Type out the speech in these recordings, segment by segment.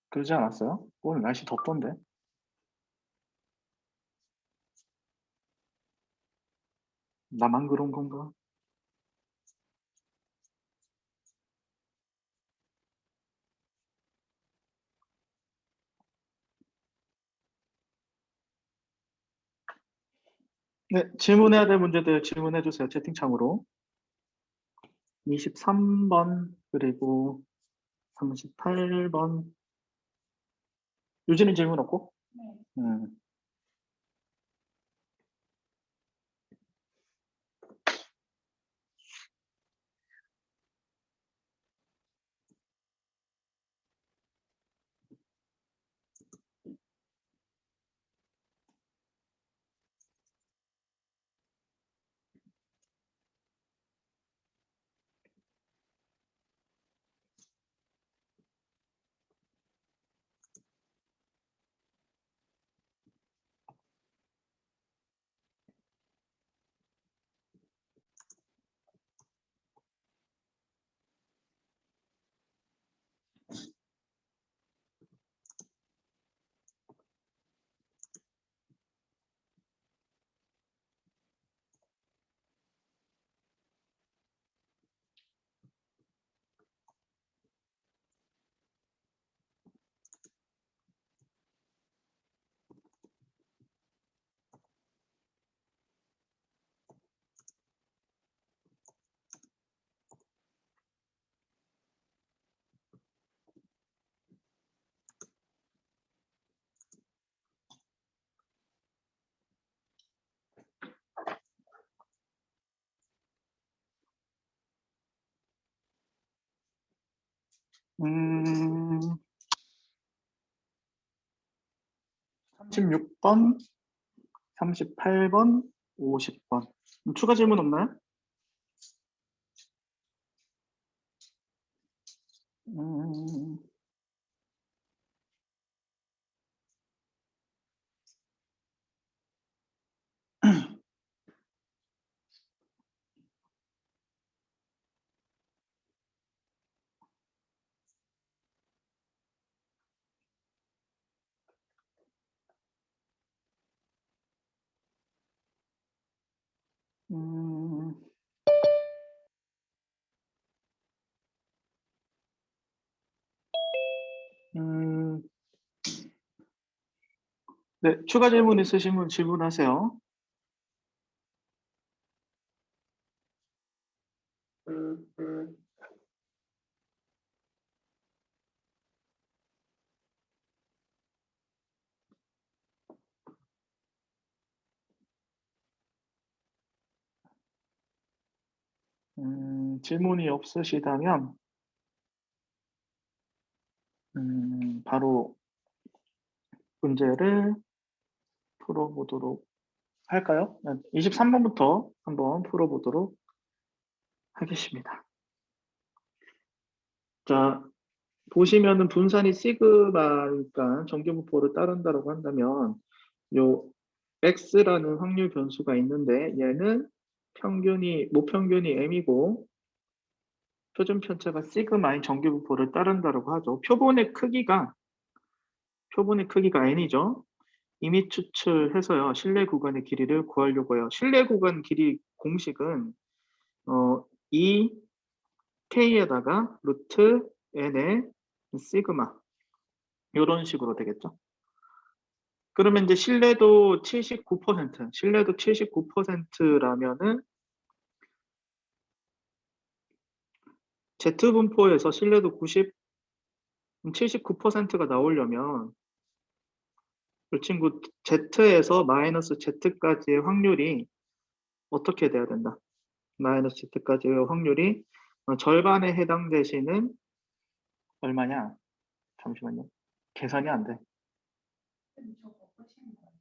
그러지 않았어요? 오늘 날씨 덥던데. 나만 그런 건가? 네, 질문해야 될 문제들 질문해 주세요. 채팅창으로. 23번 그리고 38번. 유진은 질문 없고? 음. 음, 36번, 38번, 50번. 추가 질문 없나요? 음, 음, 음, 네, 추가 질문 있으신 분 질문하세요. 질문이 없으시다면 바로 문제를 풀어보도록 할까요? 23번부터 한번 풀어보도록 하겠습니다. 자, 보시면은 분산이 시그마니까 전기분포를 따른다고 한다면 요 x라는 확률 변수가 있는데 얘는 모평균이 m이고 표준 편차가 시그마인 전기분포를 따른다고 하죠. 표본의 크기가 n이죠. 이미 추출해서요. 실내 구간의 길이를 구하려고 해요. 실내 구간 길이 공식은 2k에다가 루트 n의 시그마 이런 식으로 되겠죠. 그러면 이제 실내도 79%라면은 Z분포에서 실내도 79%가 나오려면 이 친구 Z에서 마이너스 Z까지의 확률이 어떻게 돼야 된다? 마이너스 Z까지의 확률이 절반에 해당되시는 얼마냐? 잠시만요. 계산이 안 돼.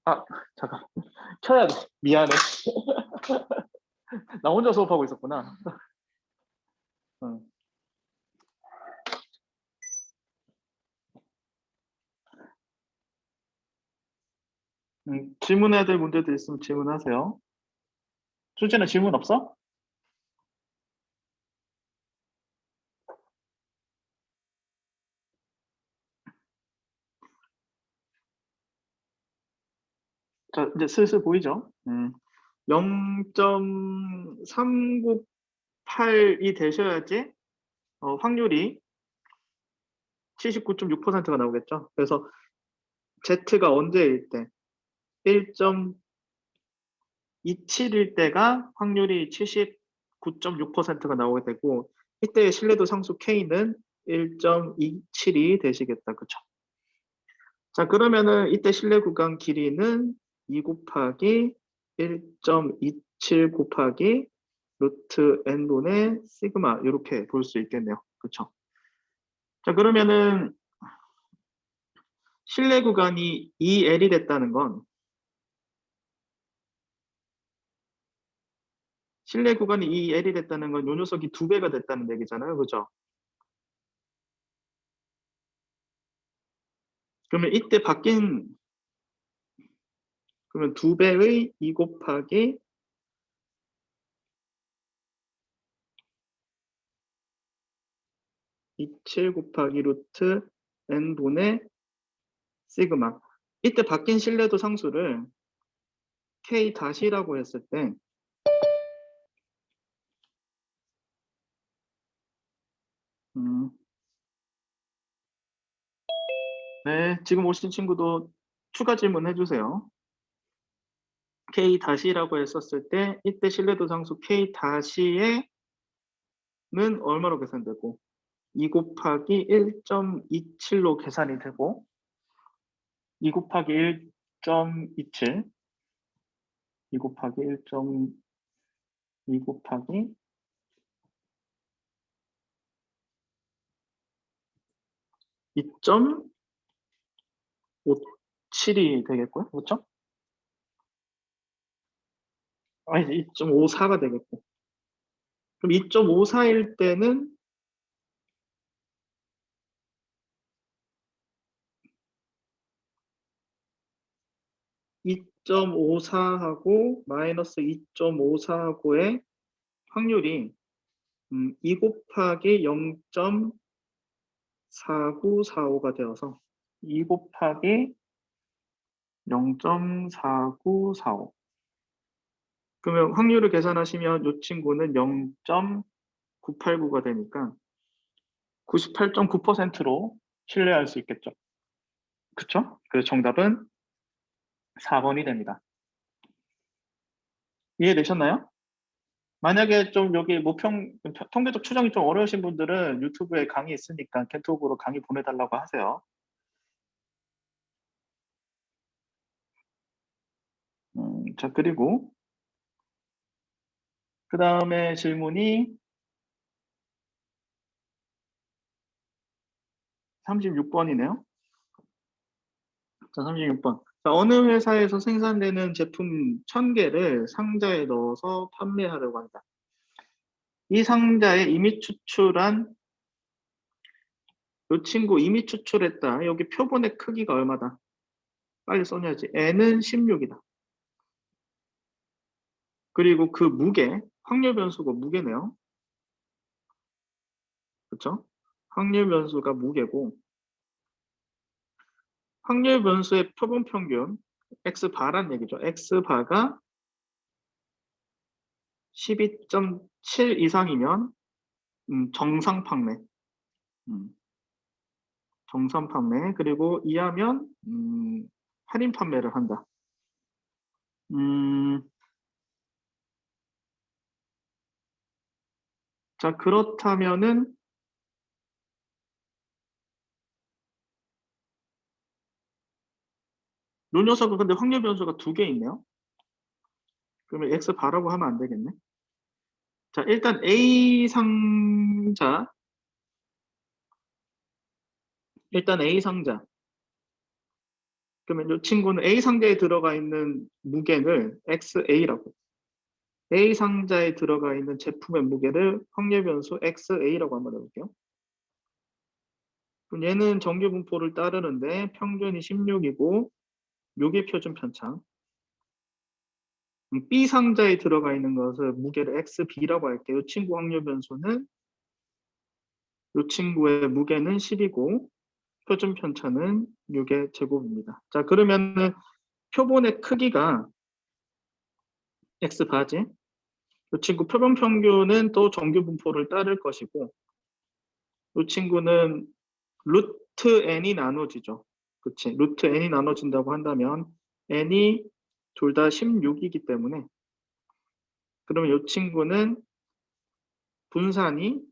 아, 잠깐. 켜야 돼. 미안해. 나 혼자 수업하고 있었구나. 응. 질문해야 될 문제들 있으면 질문하세요. 수진아 질문 없어? 자, 이제 슬슬 보이죠? 0.398이 되셔야지 확률이 79.6%가 나오겠죠. 그래서 Z가 언제일 때 1.27일 때가 확률이 79.6%가 나오게 되고, 이때의 신뢰도 상수 K는 1.27이 되시겠다. 그쵸? 자, 그러면은 이때 신뢰 구간 길이는 2 곱하기 1.27 곱하기 루트 n분의 시그마, 이렇게 볼 수 있겠네요. 그쵸? 자, 그러면은 신뢰 구간이 2L이 됐다는 건, 신뢰 구간이 2L이 됐다는 건 요 녀석이 2배가 됐다는 얘기잖아요. 그죠? 그러면 이때 그러면 2배의 2 곱하기 27 곱하기 루트 n분의 시그마. 이때 바뀐 신뢰도 상수를 K 다시라고 했을 때, 네, 지금 오신 친구도 추가 질문 해주세요. K 다시라고 했었을 때 이때 신뢰도 상수 K 다시에는 얼마로 계산되고 2 곱하기 1.27로 계산이 되고 2 곱하기 1.27 2 곱하기 2 곱하기 2.57이 되겠고요. 그렇죠? 아니, 2.54가 되겠고. 그럼 2.54일 때는 2.54하고 마이너스 2.54하고의 확률이 2 곱하기 0.4945가 되어서 2 곱하기 0.4945. 그러면 확률을 계산하시면 이 친구는 0.989가 되니까 98.9%로 신뢰할 수 있겠죠. 그쵸? 그래서 정답은 4번이 됩니다. 이해되셨나요? 만약에 좀 여기 통계적 추정이 좀 어려우신 분들은 유튜브에 강의 있으니까 캔톡으로 강의 보내달라고 하세요. 자, 그리고 그 다음에 질문이 36번이네요. 자, 36번. 자, 어느 회사에서 생산되는 제품 1000개를 상자에 넣어서 판매하려고 한다. 이 상자에 이미 추출한 이 친구 이미 추출했다. 여기 표본의 크기가 얼마다? 빨리 써야지. N은 16이다. 그리고 그 무게, 확률 변수가 무게네요. 그렇죠? 확률 변수가 무게고, 확률 변수의 표본 평균 X바란 얘기죠. X바가 12.7 이상이면 정상 판매. 정상 판매. 그리고 이하면 할인 판매를 한다. 자, 그렇다면은 요 녀석은 근데 확률 변수가 2개 있네요. 그러면 X바라고 하면 안 되겠네. 자, 일단 A 상자. 일단 A 상자. 그러면 이 친구는 A 상자에 들어가 있는 무게를 XA라고. A 상자에 들어가 있는 제품의 무게를 확률 변수 XA라고 한번 해볼게요. 그럼 얘는 정규 분포를 따르는데 평균이 16이고 요게 표준 편차. B 상자에 들어가 있는 것을 무게를 XB라고 할게요. 이 친구 확률 변수는 이 친구의 무게는 10이고 표준 편차는 6의 제곱입니다. 자, 그러면은 표본의 크기가 x바지. 이 친구 표본 평균은 또 정규 분포를 따를 것이고, 이 친구는 루트 n이 나눠지죠. 그치? 루트 n이 나눠진다고 한다면 n이 둘 다 16이기 때문에, 그러면 이 친구는 분산이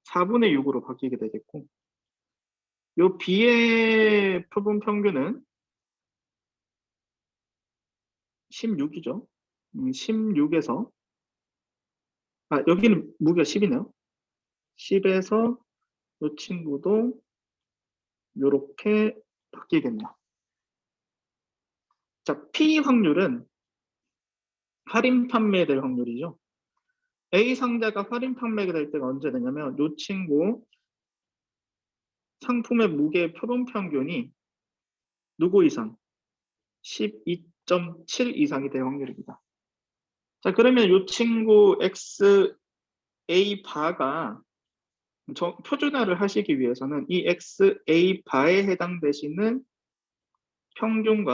4분의 6으로 바뀌게 되겠고, 이 b의 표본 평균은 16이죠. 16에서 여기는 무게가 10이네요. 10에서 이 친구도 이렇게 바뀌겠네요. 자, P 확률은 할인 판매될 확률이죠. A 상자가 할인 판매가 될 때가 언제 되냐면 이 친구 상품의 무게 표본 평균이 누구 이상? 12.7 이상이 될 확률입니다. 자, 그러면 이 친구 XA 바가 표준화를 하시기 위해서는 이 XA 바에 해당되시는 평균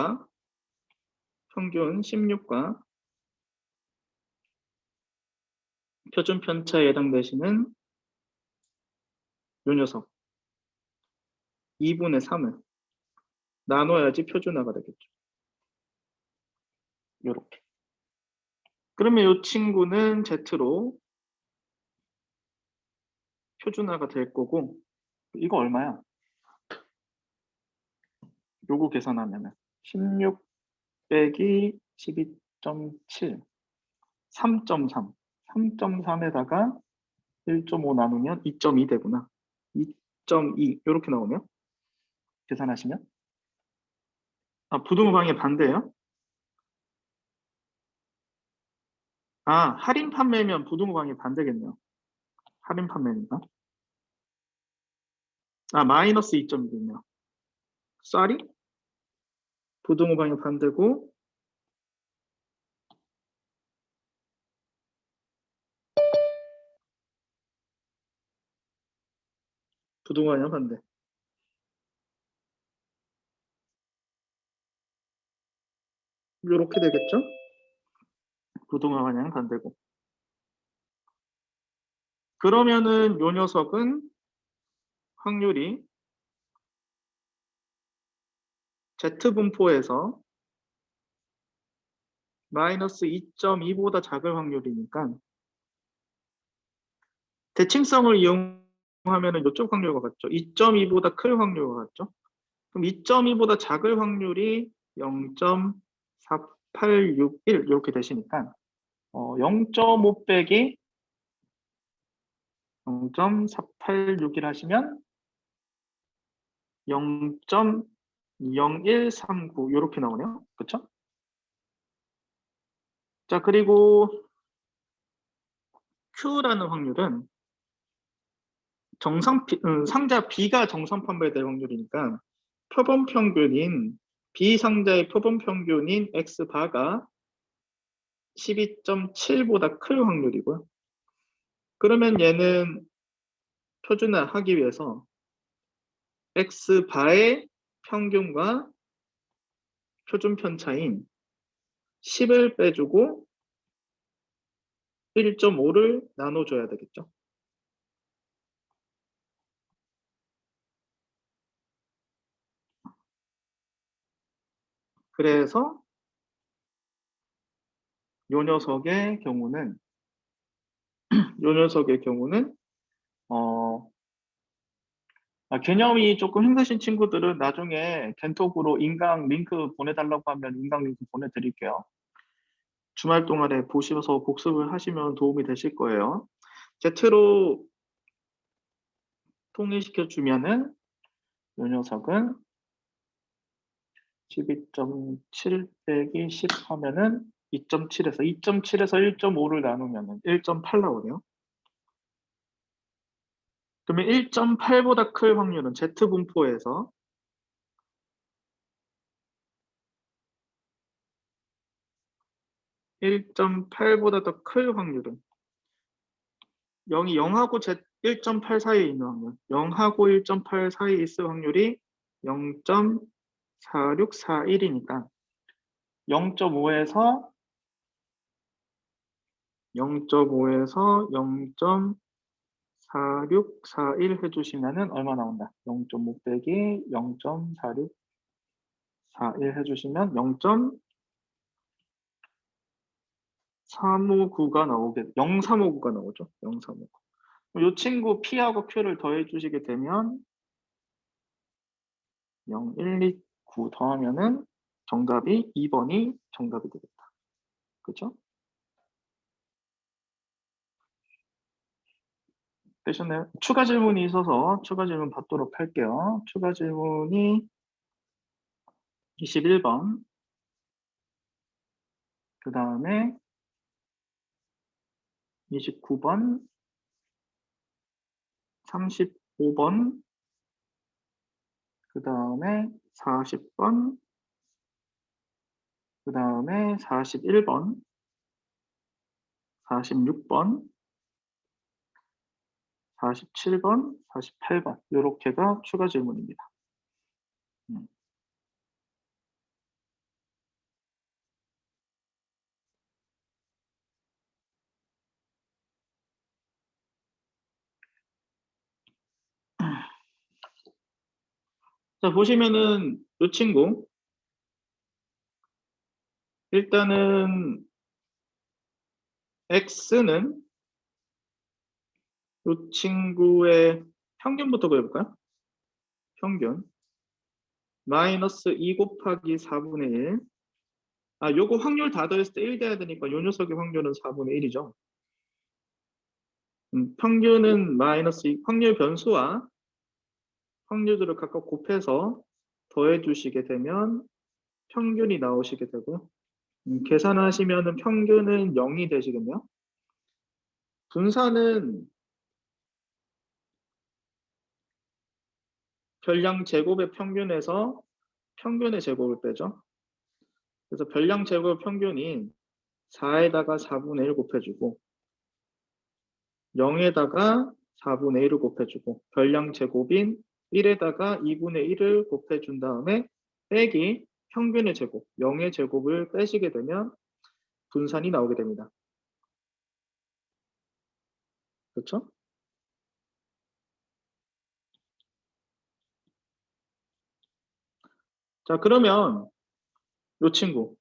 16과 표준 편차에 해당되시는 요 녀석 2분의 3을 나눠야지 표준화가 되겠죠. 요렇게. 그러면 이 친구는 Z로 표준화가 될 거고, 이거 얼마야? 요거 계산하면은 16 빼기 12.7 3.3 3.3에다가 1.5 나누면 2.2 되구나. 2.2 이렇게 나오네요. 계산하시면 부등호 방향 반대예요? 할인 판매면 부등호 방향 반대겠네요. 할인 판매니까. 마이너스 2.2겠네요. 쌀이 부등호 방향 반대고, 부등호 방향 반대. 이렇게 되겠죠? 부등호 방향 반대고. 그러면은 요 녀석은 확률이 Z분포에서 마이너스 2.2보다 작을 확률이니까 대칭성을 이용하면 이쪽 확률과 같죠. 2.2보다 클 확률과 같죠. 그럼 2.2보다 작을 확률이 0.4861 이렇게 되시니까 0.5 빼기 0.486을 하시면 0.0139 이렇게 나오네요. 그렇죠? 자, 그리고 Q라는 확률은 상자 B가 정상 판매될 확률이니까 표본 평균인 B 상자의 표본 평균인 X바가 12.7보다 클 확률이고요. 그러면 얘는 표준화하기 위해서 X바의 평균과 표준 편차인 10을 빼주고 1.5를 나눠줘야 되겠죠. 그래서 요 녀석의 경우는 개념이 조금 힘드신 친구들은 나중에 겐톡으로 인강 링크 보내달라고 하면 인강 링크 보내드릴게요. 주말 동안에 보시면서 복습을 하시면 도움이 되실 거예요. Z로 통일시켜 주면은 이 녀석은 12.7 빼기 10 하면은 2.7에서 1.5를 나누면은 1.8 나오네요. 그러면 1.8보다 클 확률은 Z분포에서 1.8보다 더 클 확률은 0하고 1.8 사이에 있는 확률, 0하고 1.8 사이에 있을 확률이 0.4641이니까 0.5에서 0.4641 해주시면은 얼마 나온다? 0.5 빼기 0.4641 해주시면 0.359가 나오게, 0.359가 나오죠. 0.359. 이 친구 P하고 Q를 더해 주시게 되면 0.129 더하면은 정답이 2번이 정답이 되겠다. 그렇죠? 되셨나요? 추가 질문이 있어서 추가 질문 받도록 할게요. 추가 질문이 21번, 그 다음에 29번, 35번, 그 다음에 40번, 그 다음에 41번, 46번, 47번, 48번 이렇게가 추가 질문입니다. 자, 보시면은 이 친구 일단은 x는 이 친구의 평균부터 그려볼까요? 평균 마이너스 2 곱하기 4분의 1. 아, 요거 확률 다 더했을 때 1 돼야 되니까 요 녀석의 확률은 4분의 1이죠. 평균은 마이너스 2, 확률 변수와 확률들을 각각 곱해서 더해 주시게 되면 평균이 나오시게 되고요. 계산하시면은 평균은 0이 되시겠네요. 분산은 별량 제곱의 평균에서 평균의 제곱을 빼죠. 그래서 별량 제곱 평균인 4에다가 4분의 1 곱해주고 0에다가 4분의 1을 곱해주고 별량 제곱인 1에다가 2분의 1을 곱해준 다음에 빼기 평균의 제곱, 0의 제곱을 빼시게 되면 분산이 나오게 됩니다. 그렇죠? 자, 그러면 이 친구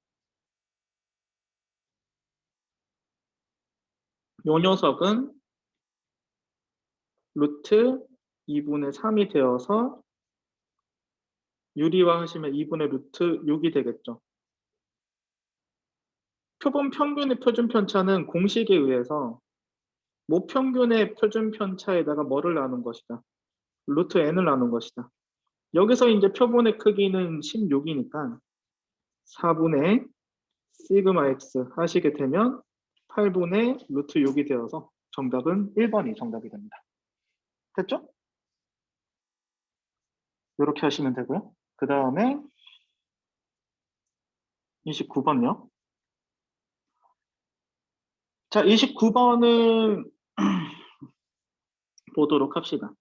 요 녀석은 루트 2분의 3이 되어서 유리화 하시면 2분의 루트 6이 되겠죠. 표본 평균의 표준 편차는 공식에 의해서 모평균의 표준 편차에다가 뭐를 나눈 것이다? 루트 n을 나눈 것이다. 여기서 이제 표본의 크기는 16이니까 4분의 시그마 x 하시게 되면 8분의 루트 6이 되어서 정답은 1번이 정답이 됩니다. 됐죠? 이렇게 하시면 되고요. 그 다음에 29번요. 자, 29번은 보도록 합시다.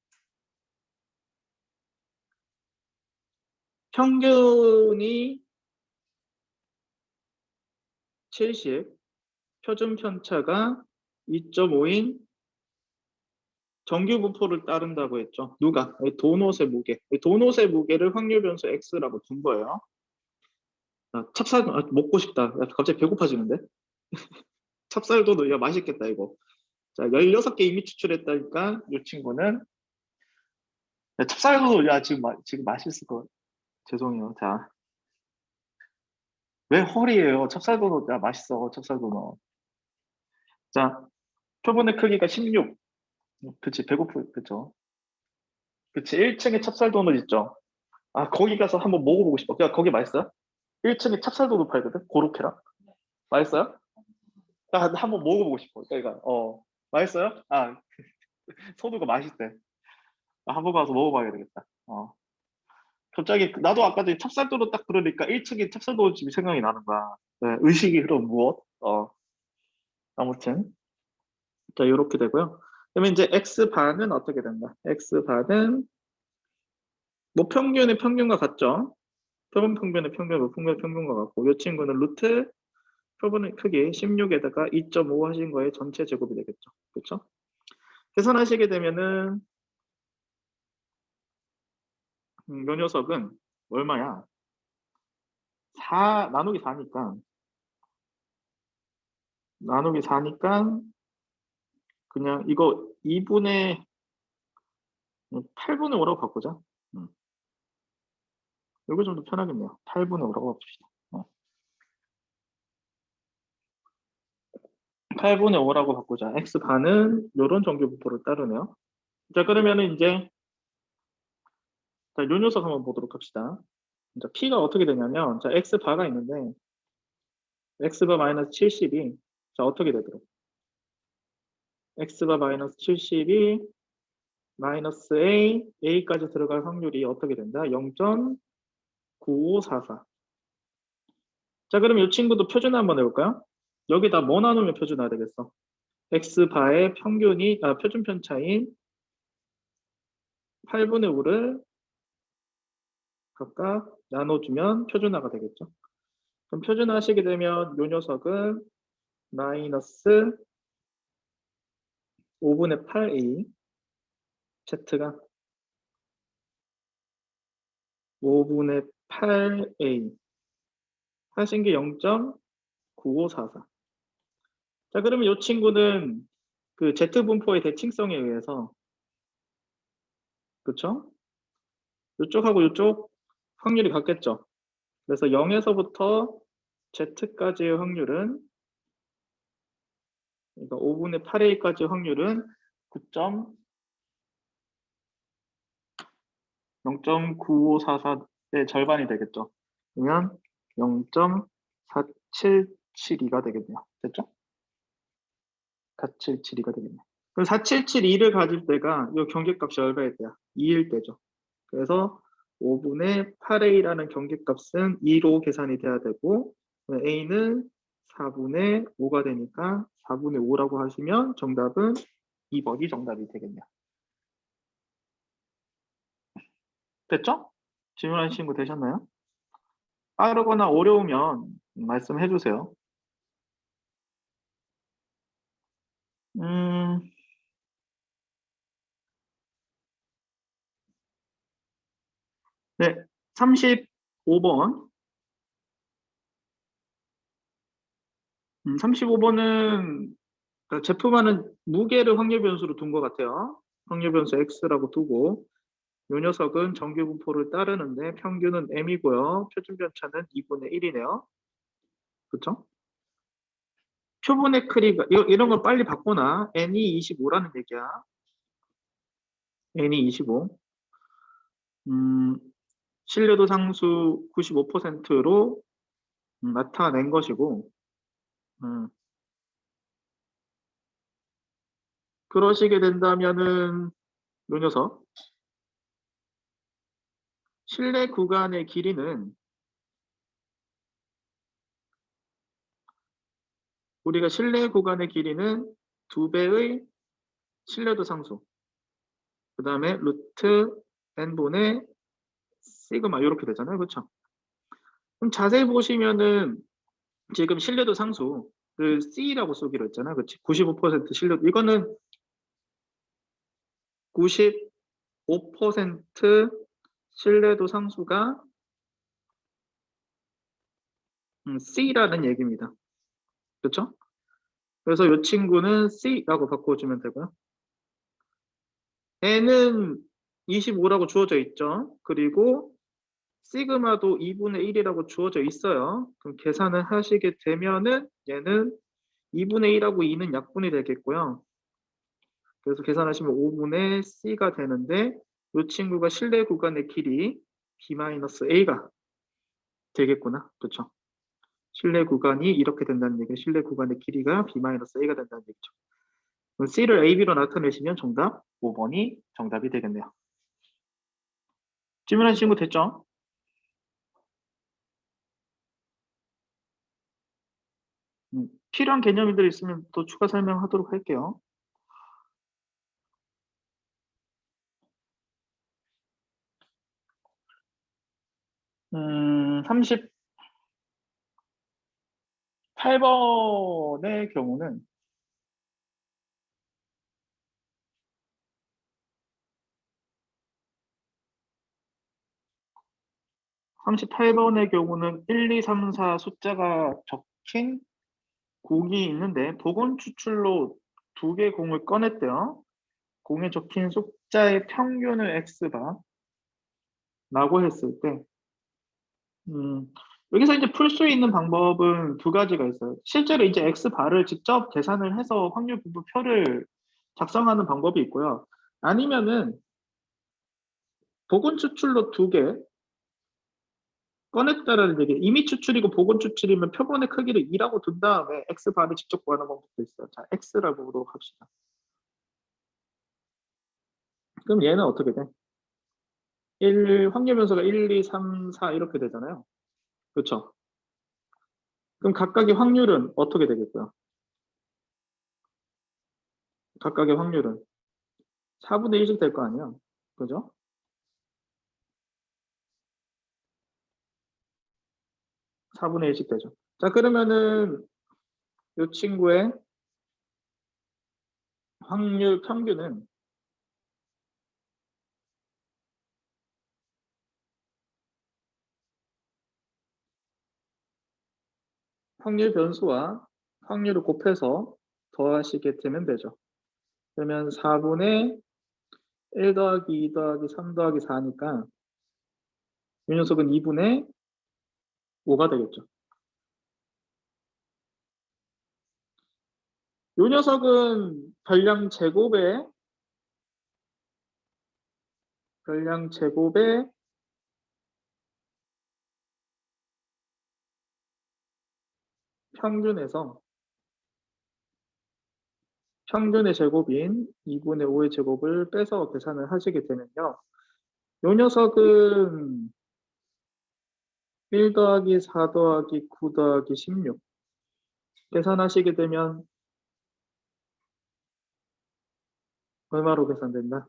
평균이 70, 표준 편차가 2.5인 정규 분포를 따른다고 했죠. 누가? 도넛의 무게. 도넛의 무게를 확률 변수 x라고 둔 거예요. 찹쌀 먹고 싶다. 갑자기 배고파지는데? 찹쌀도 야 맛있겠다 이거. 자, 16개 이미 추출했다니까 이 친구는 야, 찹쌀도 야 지금 맛있을 거. 죄송해요. 자, 왜 헐이에요? 찹쌀도 야 맛있어. 찹쌀도. 자, 표본의 크기가 16. 그치, 그쵸. 그치, 1층에 찹쌀도넛 있죠. 아, 거기 가서 한번 먹어보고 싶어. 야, 거기 맛있어요? 1층에 찹쌀도넛 팔거든? 고로케랑. 맛있어요? 나 한번 먹어보고 싶어. 그러니까, 맛있어요? 아, 소두가 맛있대. 한번 가서 먹어봐야 되겠다. 갑자기, 나도 아까 전에 찹쌀도넛 딱 그러니까 1층에 찹쌀도넛 집이 생각이 나는 거야. 네, 의식이 흐름 무엇? 아무튼. 자, 이렇게 되고요. 그러면 이제 X반은 어떻게 된다? X반은, 뭐 평균의 평균과 같죠? 표본 평균의 평균과 풍별 평균과 같고 이 친구는 루트 표본의 크기 16에다가 2.5 하신 거의 전체 제곱이 되겠죠. 그렇죠? 계산하시게 되면은 요 녀석은 얼마야? 4 나누기 4니까 그냥 이거 2분의 8분의 5라고 바꾸자. 이거 좀 더 편하겠네요. 8분의 5라고 바꿉시다. 8분의 5라고 바꾸자. x반은 요런 정규분포를 따르네요. 자, 그러면은 이제 자, 요 녀석 한번 보도록 합시다. 자, p가 어떻게 되냐면 자, x바가 있는데 x바 마이너스 70이 자, 어떻게 되도록 x바 마이너스 70이 마이너스 a까지 들어갈 확률이 어떻게 된다? 0.9544. 자, 그럼 이 친구도 표준화 한번 해볼까요? 여기다 뭐 나누면 표준화 되겠어? x바의 평균이 표준 편차인 8분의 5를 각각 나눠주면 표준화가 되겠죠. 그럼 표준화 하시게 되면 이 녀석은 마이너스 5분의 8a z가 5분의 8a 하신 게 0.9544. 자, 그러면 이 친구는 그 z분포의 대칭성에 의해서 그렇죠? 이쪽하고 이쪽 확률이 같겠죠. 그래서 0에서부터 z까지의 확률은 그러니까 5분의 8a까지 확률은 0.9544의 절반이 되겠죠. 그러면 0.4772가 되겠네요. 됐죠? 4772가 되겠네요. 그럼 4772를 가질 때가 이 경계값이 얼마일 때야? 2일 때죠. 그래서 5분의 8a라는 경계값은 2로 계산이 돼야 되고 a는 4분의 5가 되니까 4분의 5라고 하시면 정답은 2번이 정답이 되겠네요. 됐죠? 질문하신 친구 되셨나요? 빠르거나 어려우면 말씀해 주세요. 음, 네, 35번. 35번은 제품화는 무게를 확률 변수로 둔 것 같아요. 확률 변수 x라고 두고 요 녀석은 정규분포를 따르는데 평균은 m이고요. 표준 편차는 2분의 1이네요. 그렇죠? 표본의 크기가 이런 걸 빨리 바꾸나 n이 25라는 얘기야. n이 25. 신뢰도 상수 95%로 나타낸 것이고 그러시게 된다면은 요 녀석 실내 구간의 길이는 우리가 실내 구간의 길이는 2배의 신뢰도 상수 그 다음에 루트 n분의 시그마 이렇게 되잖아요. 그렇죠? 그럼 자세히 보시면은 지금 신뢰도 상수를 C라고 쓰기로 했잖아요. 그렇지? 95% 신뢰도 이거는 95% 신뢰도 상수가 C라는 얘기입니다. 그렇죠? 그래서 이 친구는 C라고 바꿔주면 되고요. N은 25라고 주어져 있죠. 그리고 시그마도 2분의 1이라고 주어져 있어요. 그럼 계산을 하시게 되면은 얘는 2분의 1하고 2는 약분이 되겠고요. 그래서 계산하시면 5분의 C가 되는데 이 친구가 실내 구간의 길이 B-A가 되겠구나. 그렇죠? 실내 구간이 이렇게 된다는 얘기예요. 실내 구간의 길이가 B-A가 된다는 얘기죠. 그럼 C를 AB로 나타내시면 정답 5번이 정답이 되겠네요. 질문하신 친구 됐죠? 필요한 개념들이 있으면 또 추가 설명하도록 할게요. 38번의 경우는 38번의 경우는 1, 2, 3, 4 숫자가 적힌 공이 있는데 복원 추출로 두 개 공을 꺼냈대요. 공에 적힌 숫자의 평균을 x바 라고 했을 때 여기서 이제 풀 수 있는 방법은 두 가지가 있어요. 실제로 이제 x바를 직접 계산을 해서 확률 분포표를 작성하는 방법이 있고요. 아니면은 복원 추출로 두 개 꺼냈다라는 얘기. 이미 추출이고 복원 추출이면 표본의 크기를 2라고 둔 다음에 x바를 직접 구하는 방법도 있어요. 자, x라고 보도록 합시다. 그럼 얘는 어떻게 돼? 확률 변수가 1, 2, 3, 4 이렇게 되잖아요. 그렇죠? 그럼 각각의 확률은 어떻게 되겠고요? 각각의 확률은 4분의 1씩 될 거 아니에요? 그죠? 사 4분의 1씩 되죠. 자, 그러면은 이 친구의 확률 평균은 확률 변수와 확률을 곱해서 더하시게 되면 되죠. 그러면 4분의 1 더하기 2 더하기 3 더하기 4니까 이 녀석은 2분의 5가 되겠죠. 이 녀석은 별량 제곱의 평균에서 평균의 제곱인 2분의 5의 제곱을 빼서 계산을 하시게 되면요. 이 녀석은 1 더하기 4 더하기 9 더하기 16 계산하시게 되면 얼마로 계산된다?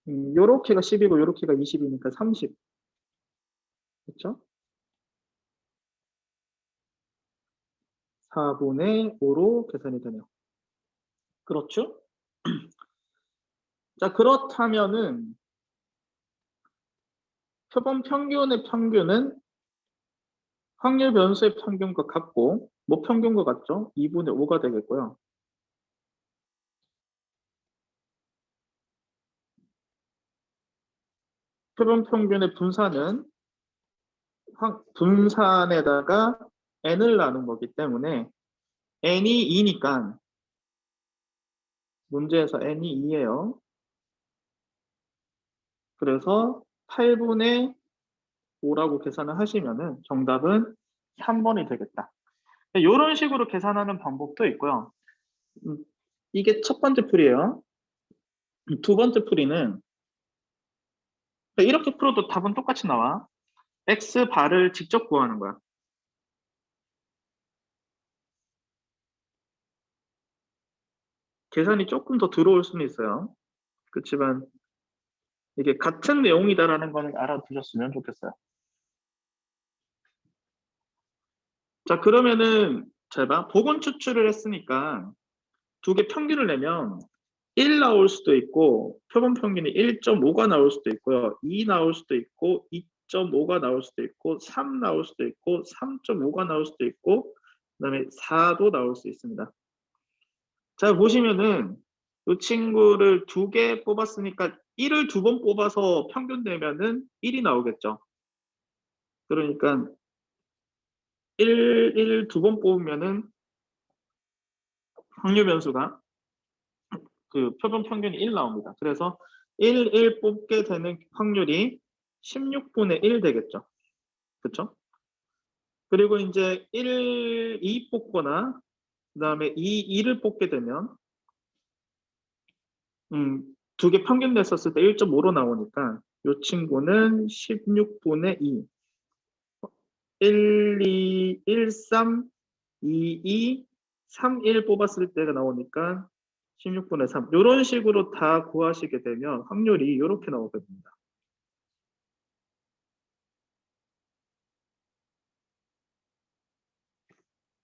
요렇게가 10이고 요렇게가 20이니까 30. 그렇죠? 4분의 5로 계산이 되네요. 그렇죠? 자, 그렇다면은 표본 평균의 평균은 확률 변수의 평균과 같고 모평균과 같죠? 2분의 5가 되겠고요. 표본 평균의 분산은 분산에다가 n을 나눈 거기 때문에 n이 2니까 문제에서 n이 2예요. 그래서 8분의 5라고 계산을 하시면은 정답은 3번이 되겠다. 이런 식으로 계산하는 방법도 있고요. 이게 첫 번째 풀이에요. 두 번째 풀이는 이렇게 풀어도 답은 똑같이 나와. x바를 직접 구하는 거야. 계산이 조금 더 들어올 수는 있어요. 그렇지만 이게 같은 내용이다라는 거는 알아두셨으면 좋겠어요. 자, 그러면은 잘 봐. 복원 추출을 했으니까 두 개 평균을 내면 1 나올 수도 있고 표본 평균이 1.5가 나올 수도 있고요. 2 나올 수도 있고 2.5가 나올 수도 있고 3 나올 수도 있고 3.5가 나올 수도 있고 그다음에 4도 나올 수 있습니다. 자, 보시면은 이 친구를 두 개 뽑았으니까 1을 두 번 뽑아서 평균 내면은 1이 나오겠죠. 그러니까 1 두 번 뽑으면은 확률 변수가 그 표본 평균이 1 나옵니다. 그래서 1 뽑게 되는 확률이 16분의 1 되겠죠. 그렇죠? 그리고 이제 2 뽑거나 그다음에 2를 뽑게 되면 두 개 평균 냈었을 때 1.5로 나오니까 이 친구는 16분의 2 1, 2, 1, 3, 2, 2, 3, 1 뽑았을 때가 나오니까 16분의 3 이런 식으로 다 구하시게 되면 확률이 이렇게 나오게 됩니다.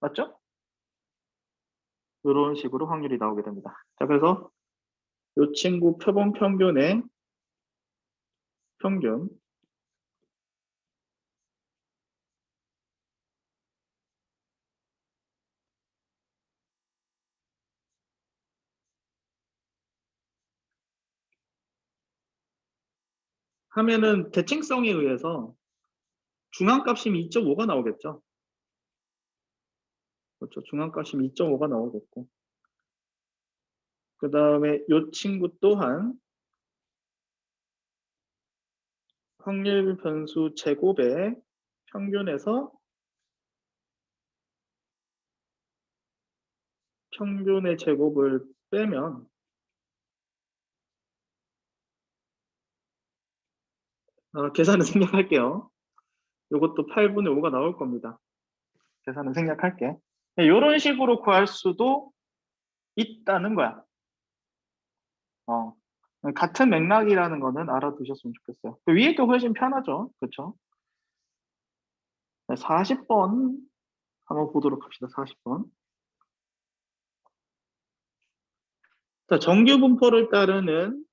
맞죠? 이런 식으로 확률이 나오게 됩니다. 자, 그래서 이 친구 표본 평균의 평균 하면은 대칭성에 의해서 중앙값이 2.5가 나오겠죠. 그렇죠. 중앙값이 2.5가 나오겠고. 그 다음에 이 친구 또한 확률 변수 제곱의 평균에서 평균의 제곱을 빼면 계산을 생략할게요. 이것도 8분의 5가 나올 겁니다. 계산을 생략할게. 이런 식으로 구할 수도 있다는 거야. 같은 맥락이라는 거는 알아두셨으면 좋겠어요. 그 위에 게 훨씬 편하죠. 그렇죠? 40번 한번 보도록 합시다. 40번. 자, 정규 분포를 따르는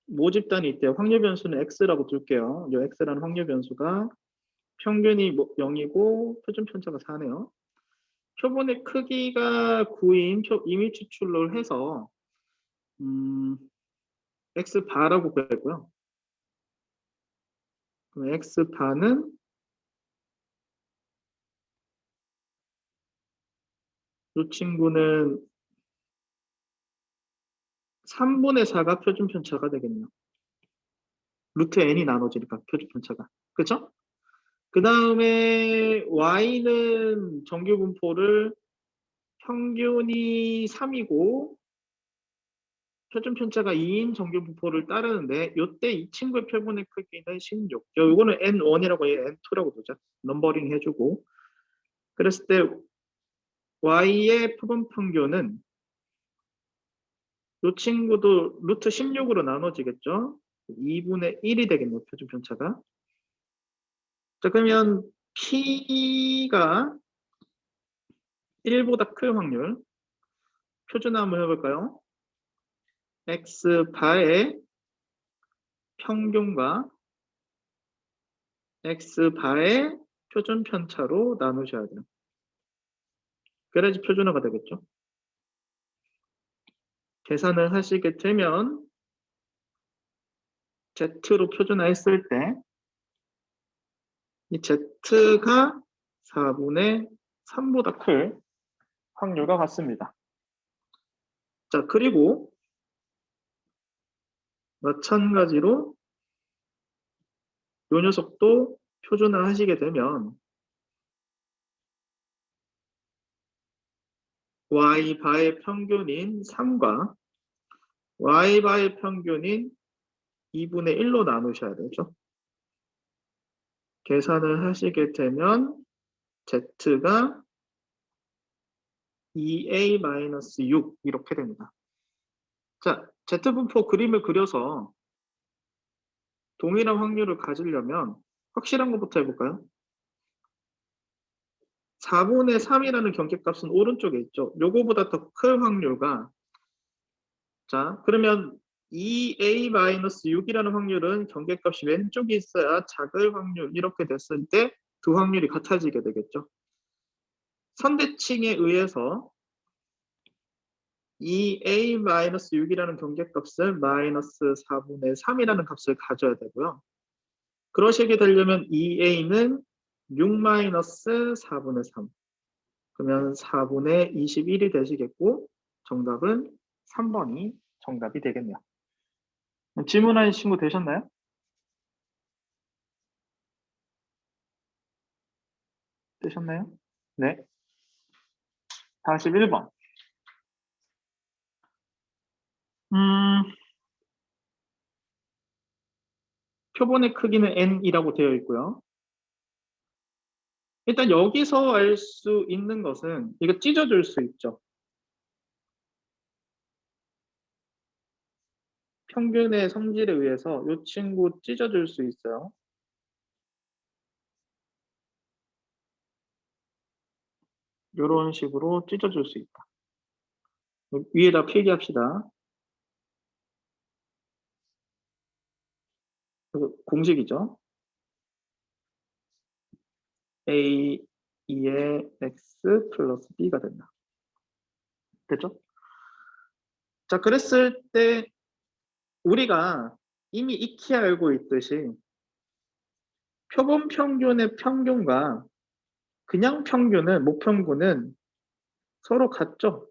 모집단이 있대요. 확률 변수는 x라고 둘게요. 이 x라는 확률 변수가 평균이 0이고 표준 편차가 4네요. 표본의 크기가 9인 임의 추출로 해서 x 바라고 구했고요. 그럼 x 바는 이 친구는 3분의 4가 표준 편차가 되겠네요. 루트 n이 나눠지니까 표준 편차가. 그렇죠? 그 다음에 y는 정규 분포를 평균이 3이고 표준 편차가 2인 정규 분포를 따르는데 이때 이 친구의 표본의 크기는 16. 이거는 n1이라고 해, n2라고 두자. 넘버링 해주고. 그랬을 때 y의 표본 평균은 이 친구도 루트 16으로 나눠지겠죠. 2분의 1이 되겠네요. 표준 편차가. 자, 그러면 P가 1보다 클 확률. 표준화 한번 해볼까요? X 바의 평균과 X 바의 표준 편차로 나누셔야 돼요. 그래야지 표준화가 되겠죠. 계산을 하시게 되면 Z로 표준화했을 때 이 Z가 4분의 3보다 클 확률과 같습니다. 자, 그리고 마찬가지로 이 녀석도 표준화 하시게 되면 y바의 평균인 3과 y바의 평균인 2분의 1로 나누셔야 되죠. 계산을 하시게 되면 z가 2a-6 이렇게 됩니다. 자, z분포 그림을 그려서 동일한 확률을 가지려면 확실한 것부터 해볼까요? 4분의 3이라는 경계값은 오른쪽에 있죠. 요거보다 더 클 확률과 자, 그러면 2a-6이라는 확률은 경계값이 왼쪽에 있어야 작을 확률 이렇게 됐을 때 두 확률이 같아지게 되겠죠. 선대칭에 의해서 2a-6이라는 경계값을 마이너스 4분의 3이라는 값을 가져야 되고요. 그러시게 되려면 2a는 6-4분의 3 그러면 4분의 21이 되시겠고 정답은 3번이 정답이 되겠네요. 질문하신 친구 되셨나요? 되셨나요? 네. 41번. 표본의 크기는 n이라고 되어 있고요. 일단 여기서 알 수 있는 것은 이거 찢어줄 수 있죠. 평균의 성질에 의해서 이 친구 찢어줄 수 있어요. 요런 식으로 찢어줄 수 있다. 위에다 필기합시다. 공식이죠. A 2의 X 플러스 B가 된다. 됐죠? 자, 그랬을 때 우리가 이미 익히 알고 있듯이 표본 평균의 평균과 그냥 평균은, 목평균은 서로 같죠?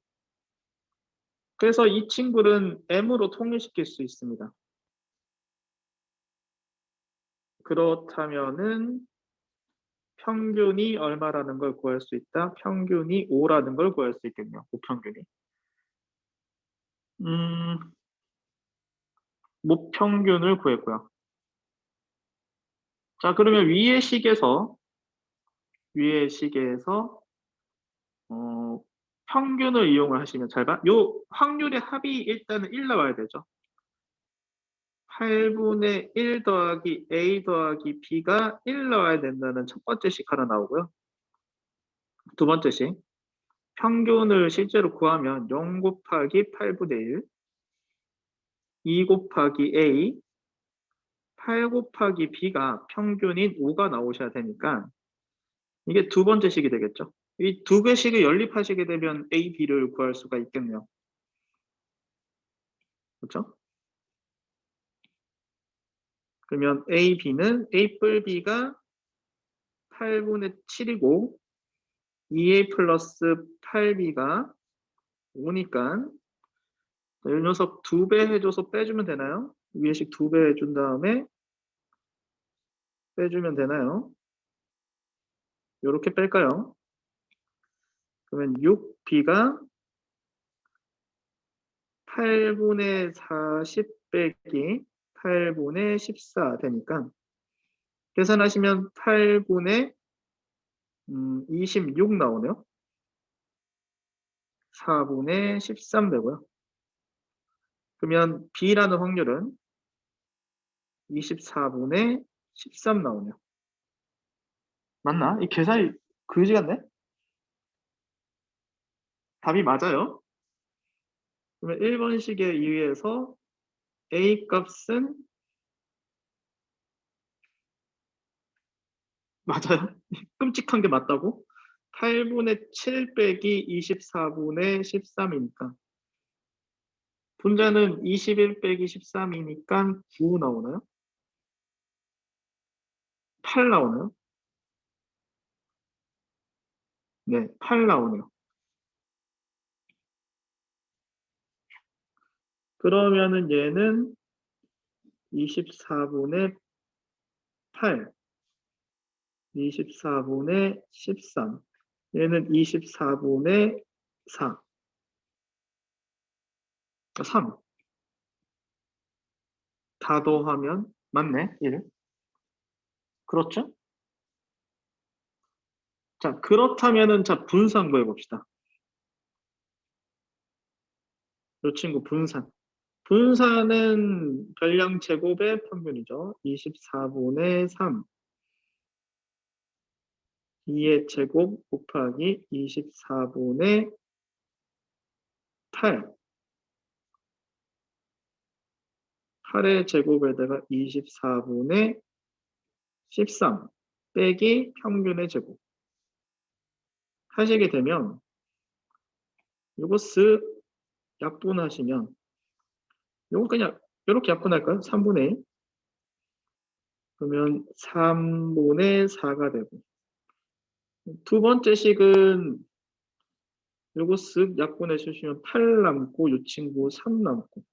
그래서 이 친구는 M으로 통일시킬 수 있습니다. 그렇다면은 평균이 얼마라는 걸 구할 수 있다? 평균이 5라는 걸 구할 수 있겠네요. 목평균이. 목평균을 구했고요. 자, 그러면 위의 식에서 평균을 이용을 하시면 잘 봐. 요 확률의 합이 일단은 1 나와야 되죠. 8분의 1 더하기 A 더하기 B가 1 나와야 된다는 첫 번째 식 하나 나오고요. 두 번째 식. 평균을 실제로 구하면 0 곱하기 8분의 1, 2 곱하기 A, 8 곱하기 B가 평균인 5가 나오셔야 되니까 이게 두 번째 식이 되겠죠. 이 두 개 식을 연립하시게 되면 A, B를 구할 수가 있겠네요. 그렇죠? 그러면 A, B는 A 뿔 B가 8분의 7이고 2A 플러스 8B가 5니까 이 녀석 2배 해줘서 빼주면 되나요? 위에식 2배 해준 다음에 빼주면 되나요? 이렇게 뺄까요? 그러면 6B가 8분의 40 빼기 8분의 14 되니까 계산하시면 8분의 26 나오네요. 4분의 13 되고요. 그러면 B라는 확률은 24분의 13 나오네요. 맞나? 이 계산이 그지 같네? 답이 맞아요. 그러면 1번식에 의해서 A 값은 맞아요. 끔찍한 게 맞다고? 8분의 7 빼기 24분의 13이니까 분자는 21 빼기 13이니까 9 나오나요? 8 나오나요? 네, 8 나오네요. 그러면은 얘는 24분의 8, 24분의 13, 얘는 24분의 4, 3. 다 더하면 맞네, 1. 그렇죠? 자, 그렇다면은 자, 분수 한번 해봅시다. 이 친구 분산. 분산은 별량 제곱의 평균이죠. 24분의 3. 2의 제곱 곱하기 24분의 8. 8의 제곱에다가 24분의 13 빼기 평균의 제곱 하시게 되면 요거 쓱 약분하시면 요거 그냥 이렇게 약분할까요? 3분의 1. 그러면 3분의 4가 되고 두 번째 식은 요거 쓱 약분해 주시면 8 남고 요 친구 3 남고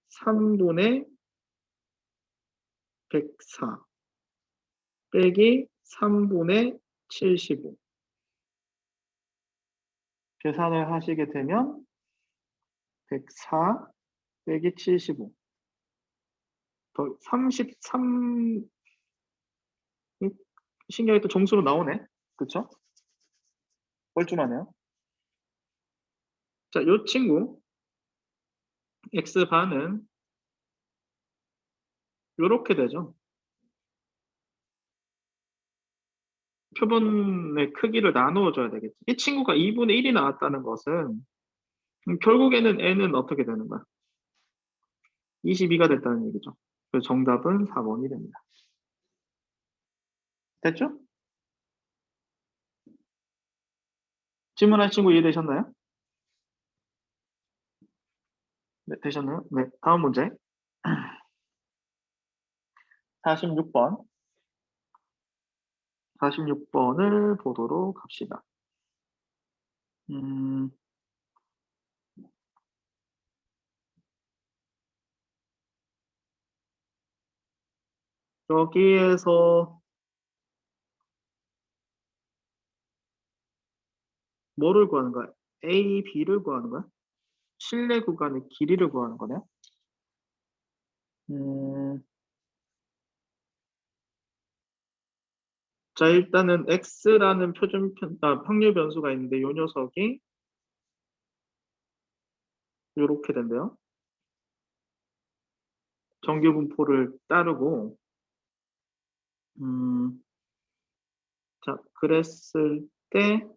3분의 104 빼기 3분의 75 계산을 하시게 되면 104 빼기 75 더 33 신기하게 또 정수로 나오네. 그쵸? 뻘쭘하네요. 자, 요 친구 x반은 요렇게 되죠. 표본의 크기를 나누어 줘야 되겠지. 이 친구가 2분의 1이 나왔다는 것은 결국에는 n은 어떻게 되는 거야? 22가 됐다는 얘기죠. 그래서 정답은 4번이 됩니다. 됐죠? 질문할 친구 이해되셨나요? 네, 되셨나요? 네, 다음 문제. 46번. 46번을 보도록 합시다. 음, 여기에서 뭐를 구하는 거야? A, B를 구하는 거야? 실내 구간의 길이를 구하는 거네. 음, 자, 일단은 X라는 확률 변수가 있는데 이 녀석이 이렇게 된대요. 정규 분포를 따르고, 자, 그랬을 때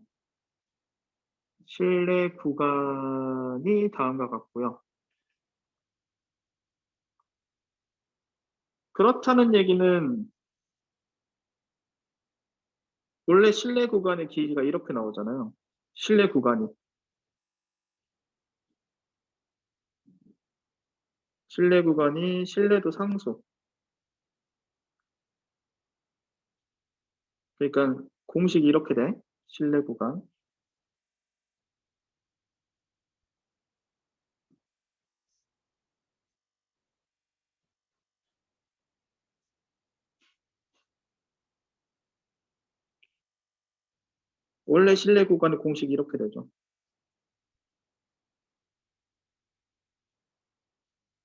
실내 구간이 다음과 같고요. 그렇다는 얘기는 원래 실내 구간의 길이가 이렇게 나오잖아요. 실내 구간이. 실내 구간이 실내도 상수. 그러니까 공식이 이렇게 돼. 실내 구간. 원래 실내 구간의 공식이 이렇게 되죠.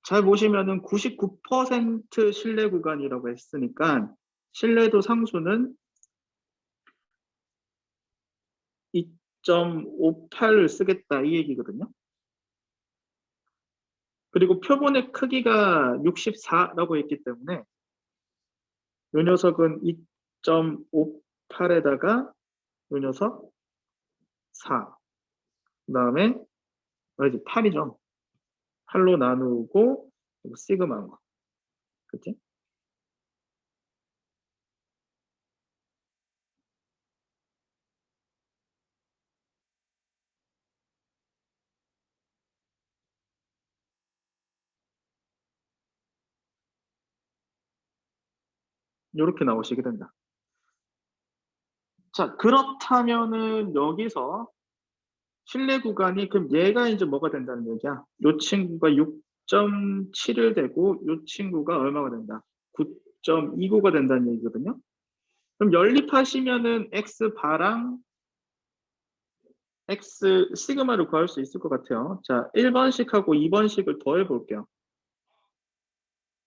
잘 보시면은 99% 실내 구간이라고 했으니까 실내도 상수는 2.58을 쓰겠다 이 얘기거든요. 그리고 표본의 크기가 64라고 했기 때문에 이 녀석은 2.58에다가 이 녀석 4. 그 다음에 이제 8이죠. 8로 나누고 시그마인 거. 그치? 이렇게 나오시게 된다. 자, 그렇다면은 여기서 실내 구간이 그럼 얘가 이제 뭐가 된다는 얘기야? 이 친구가 6.7을 되고 이 친구가 얼마가 된다? 9.29가 된다는 얘기거든요. 그럼 연립하시면은 x 바랑 x 시그마를 구할 수 있을 것 같아요. 자, 1번씩하고 2번씩을 더해 볼게요.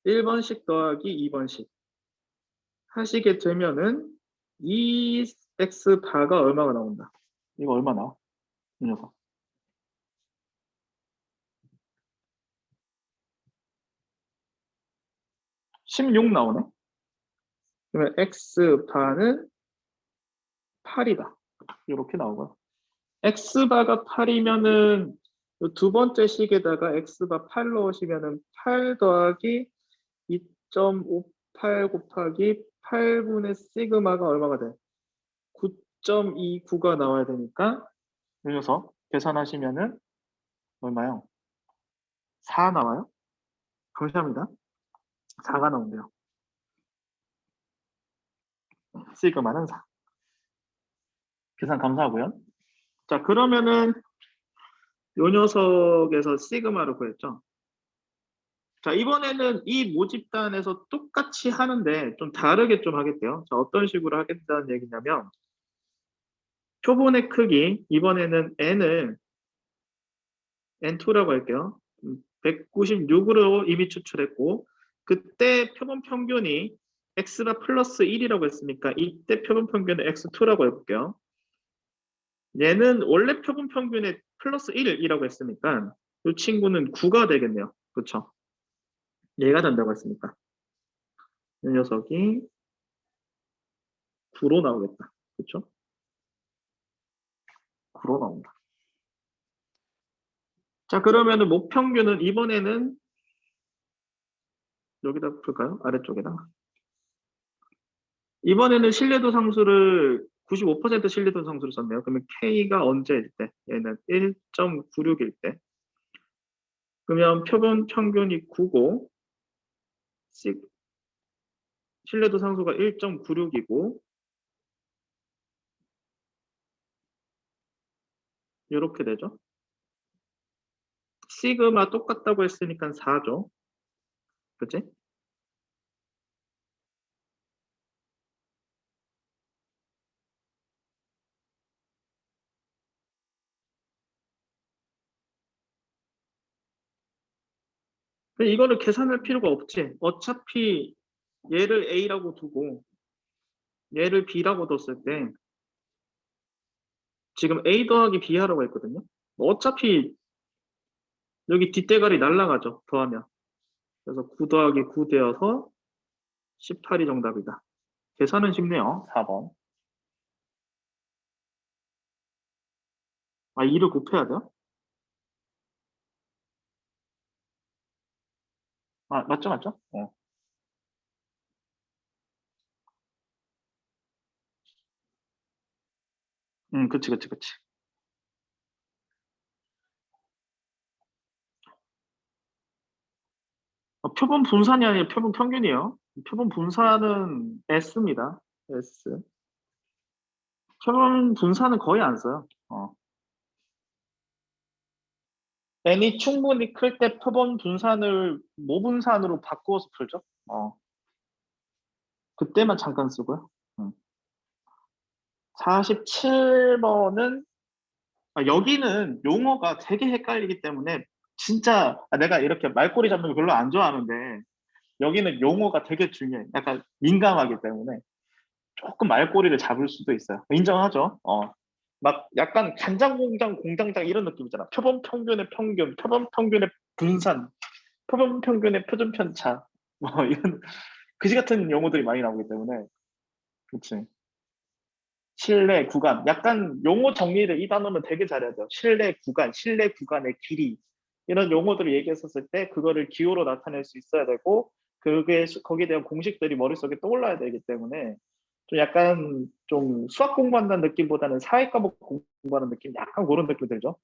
1번씩 더하기 2번씩 하시게 되면은 2x 바가 얼마가 나온다? 이거 얼마 나와? 이 녀석. 16 나오네. 그러면 x 바는 8이다. 이렇게 나오고요. x바가 8이면은 두 번째 식에다가 x바 8 넣으시면은 8 더하기 2.58 곱하기 8분의 시그마가 얼마가 돼? 9.29가 나와야 되니까 이 녀석 계산하시면은 얼마요? 4 나와요? 감사합니다. 4가 나온대요. 시그마는 4. 계산 감사하고요. 자, 그러면은 요 녀석에서 시그마를 구했죠. 자, 이번에는 이 모집단에서 똑같이 하는데 좀 다르게 좀 하겠대요. 자, 어떤 식으로 하겠다는 얘기냐면 표본의 크기 이번에는 n을 n2라고 할게요. 196으로 이미 추출했고 그때 표본 평균이 x가 플러스 1이라고 했으니까 이때 표본 평균은 x2라고 해볼게요. 얘는 원래 표본 평균에 플러스 1이라고 했으니까 이 친구는 9가 되겠네요. 그렇죠? 얘가 된다고 했으니까 이 녀석이 9로 나오겠다. 그렇죠? 9로 나온다. 자, 그러면은 목평균은 이번에는 여기다 풀까요? 아래쪽에다. 이번에는 신뢰도 상수를 95% 신뢰도 상수를 썼네요. 그러면 K가 언제일 때? 얘는 1.96일 때. 그러면 표본 평균이 9고 신뢰도 상수가 1.96이고 이렇게 되죠. 시그마 똑같다고 했으니까 4죠. 그치? 근데 이거를 계산할 필요가 없지. 어차피 얘를 A라고 두고 얘를 B라고 뒀을 때 지금 A 더하기 B 하라고 했거든요. 어차피 여기 뒷대가리 날라가죠. 더하면. 그래서 9 더하기 9 되어서 18이 정답이다. 계산은 쉽네요. 4번. 아, 2를 곱해야 돼요? 아, 맞죠, 맞죠? 그치, 그치, 그치. 표본 분산이 아니라 표본 평균이에요. 표본 분산은 S입니다. S. 표본 분산은 거의 안 써요. n이 충분히 클 때 표본 분산을 모분산으로 바꾸어서 풀죠. 그때만 잠깐 쓰고요. 47번은 여기는 용어가 되게 헷갈리기 때문에 진짜 내가 이렇게 말꼬리 잡는 거 별로 안 좋아하는데 여기는 용어가 되게 중요해. 약간 민감하기 때문에 조금 말꼬리를 잡을 수도 있어요. 인정하죠? 막 약간 간장 공장 공장장 이런 느낌 있잖아. 표본 평균의 평균, 표본 평균의 분산, 표본 평균의 표준 편차 뭐 이런 그지 같은 용어들이 많이 나오기 때문에 그치. 실내 구간 약간 용어 정리를 이 단어는 되게 잘해야 돼요. 실내 구간, 실내 구간의 길이 이런 용어들을 얘기했었을 때 그거를 기호로 나타낼 수 있어야 되고 그게 거기에 대한 공식들이 머릿속에 떠올라야 되기 때문에 좀 약간 좀 수학 공부한다는 느낌보다는 사회 과목 공부하는 느낌 약간 그런 느낌 들죠.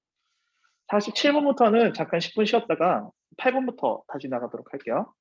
47번부터는 잠깐 10분 쉬었다가 8번부터 다시 나가도록 할게요.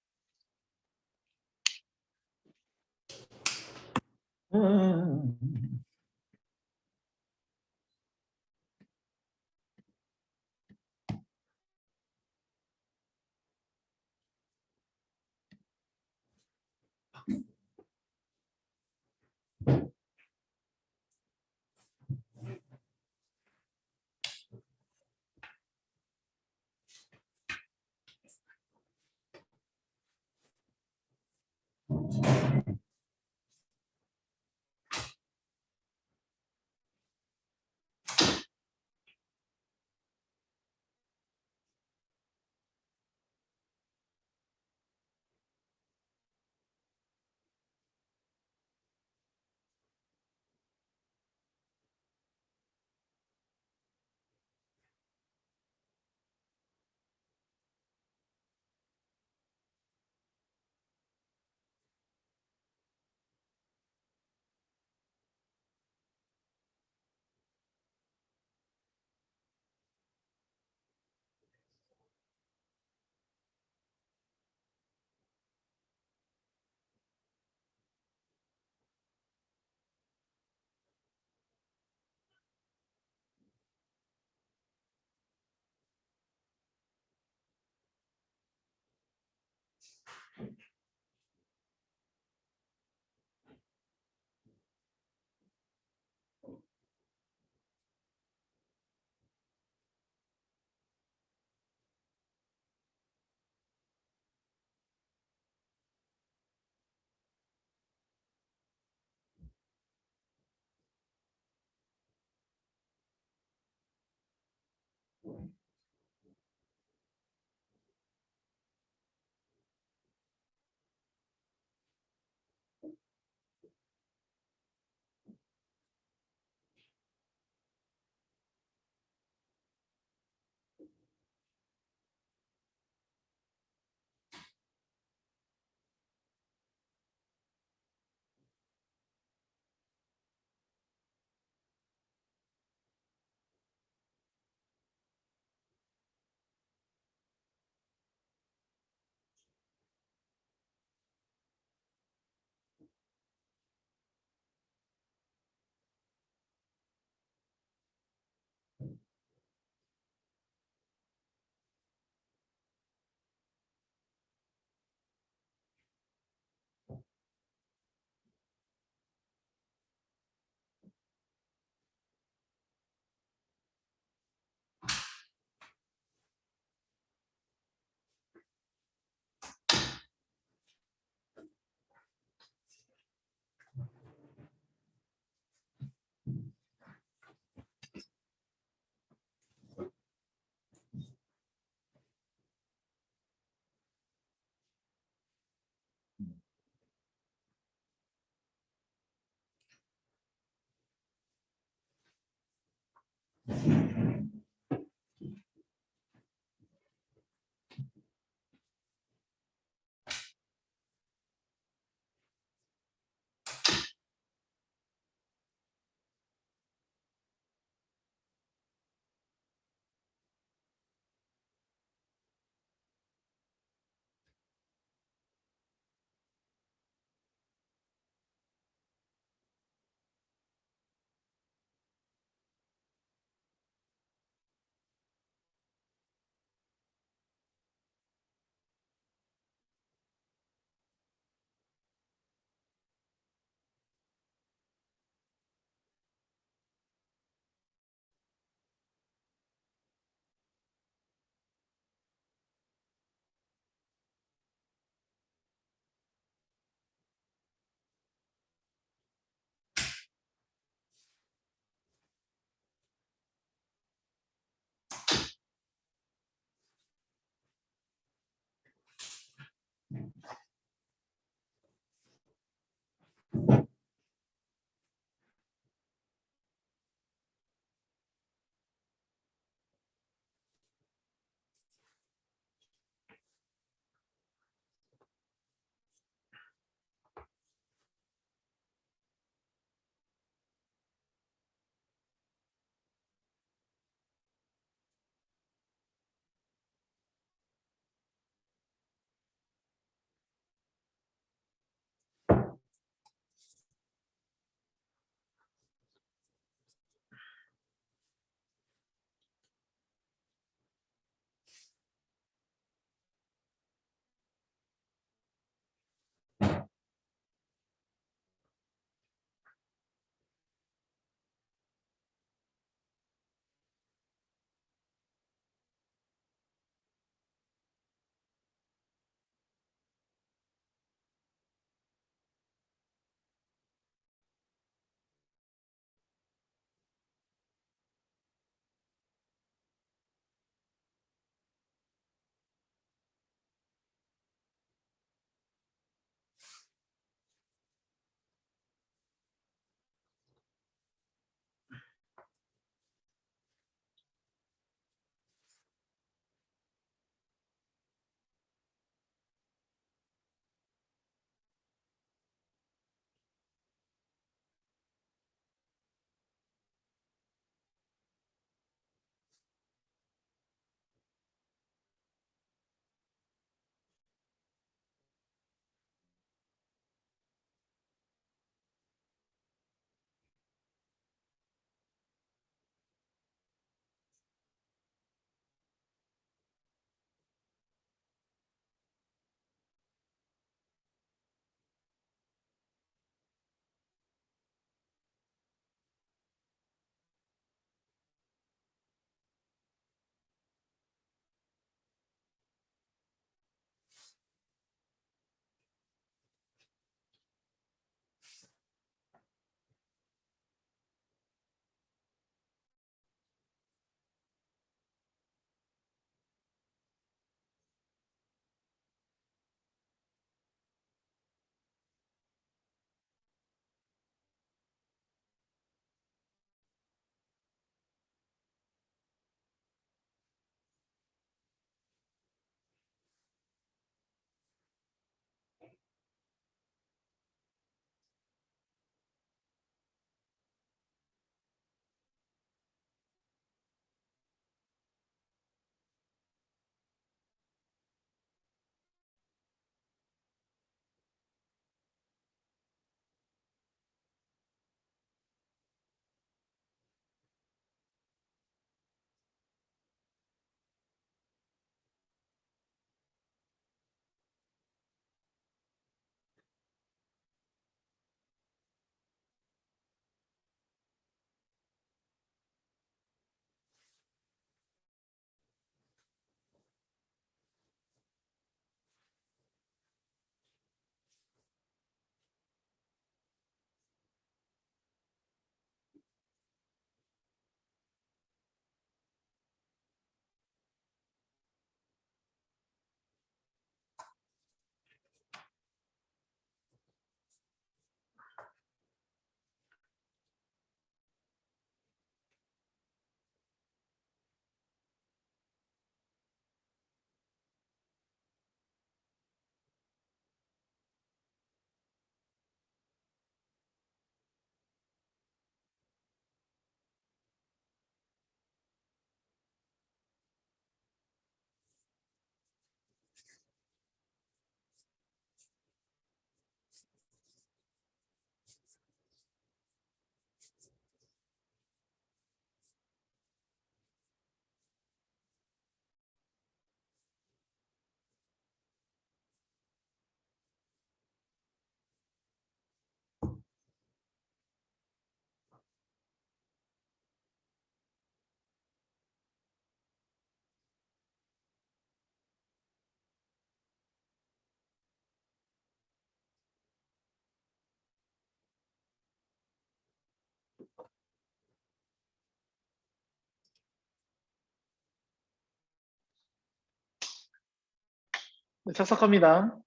네, 착석합니다.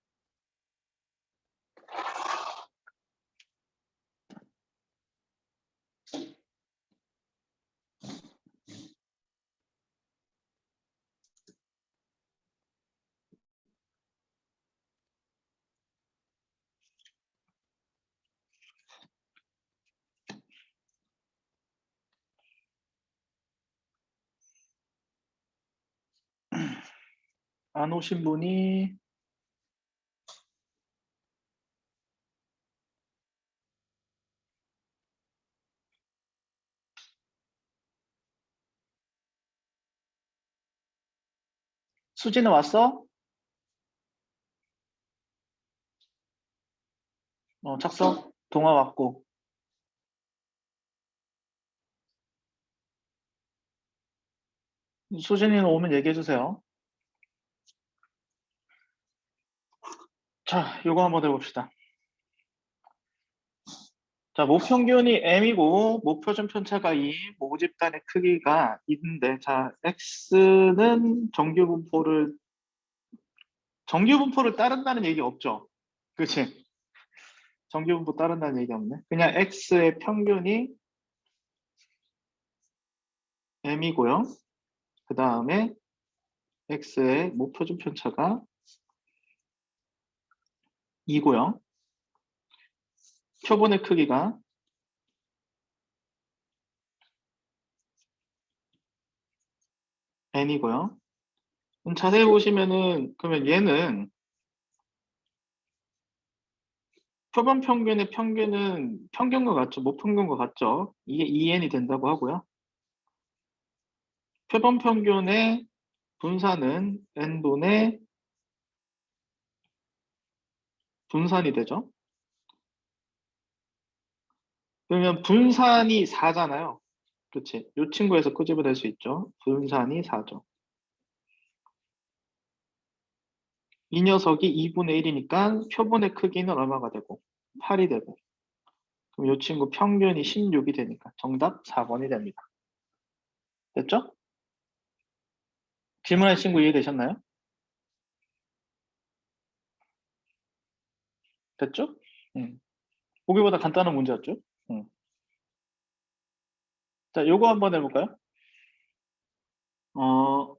안 오신 분이 수지는 왔어? 착석. 동아 왔고. 수진이는 오면 얘기해 주세요. 자, 요거 한번 해봅시다. 자, 모평균이 m이고 모표준 편차가 2, 모집단의 크기가 있는데, 자, x는 정규분포를 따른다는 얘기 없죠? 그치? 정규분포 따른다는 얘기 없네. 그냥 x의 평균이 m이고요. 그 다음에 x의 모표준 편차가 2고요. 표본의 크기가 n이고요. 자세히 보시면은, 그러면 얘는 표본 평균의 평균은 평균과 같죠? 모평균과 같죠? 이게 2n이 된다고 하고요. 표본 평균의 분산은 n분의 분산이 되죠. 그러면 분산이 4잖아요. 그렇지? 이 친구에서 끄집어낼 수 있죠. 분산이 4죠. 이 녀석이 2분의 1이니까 표본의 크기는 얼마가 되고? 8이 되고. 그럼 이 친구 평균이 16이 되니까 정답 4번이 됩니다. 됐죠? 질문하신 친구 이해되셨나요? 됐죠? 보기보다 간단한 문제였죠? 자, 요거 한번 해볼까요? 어,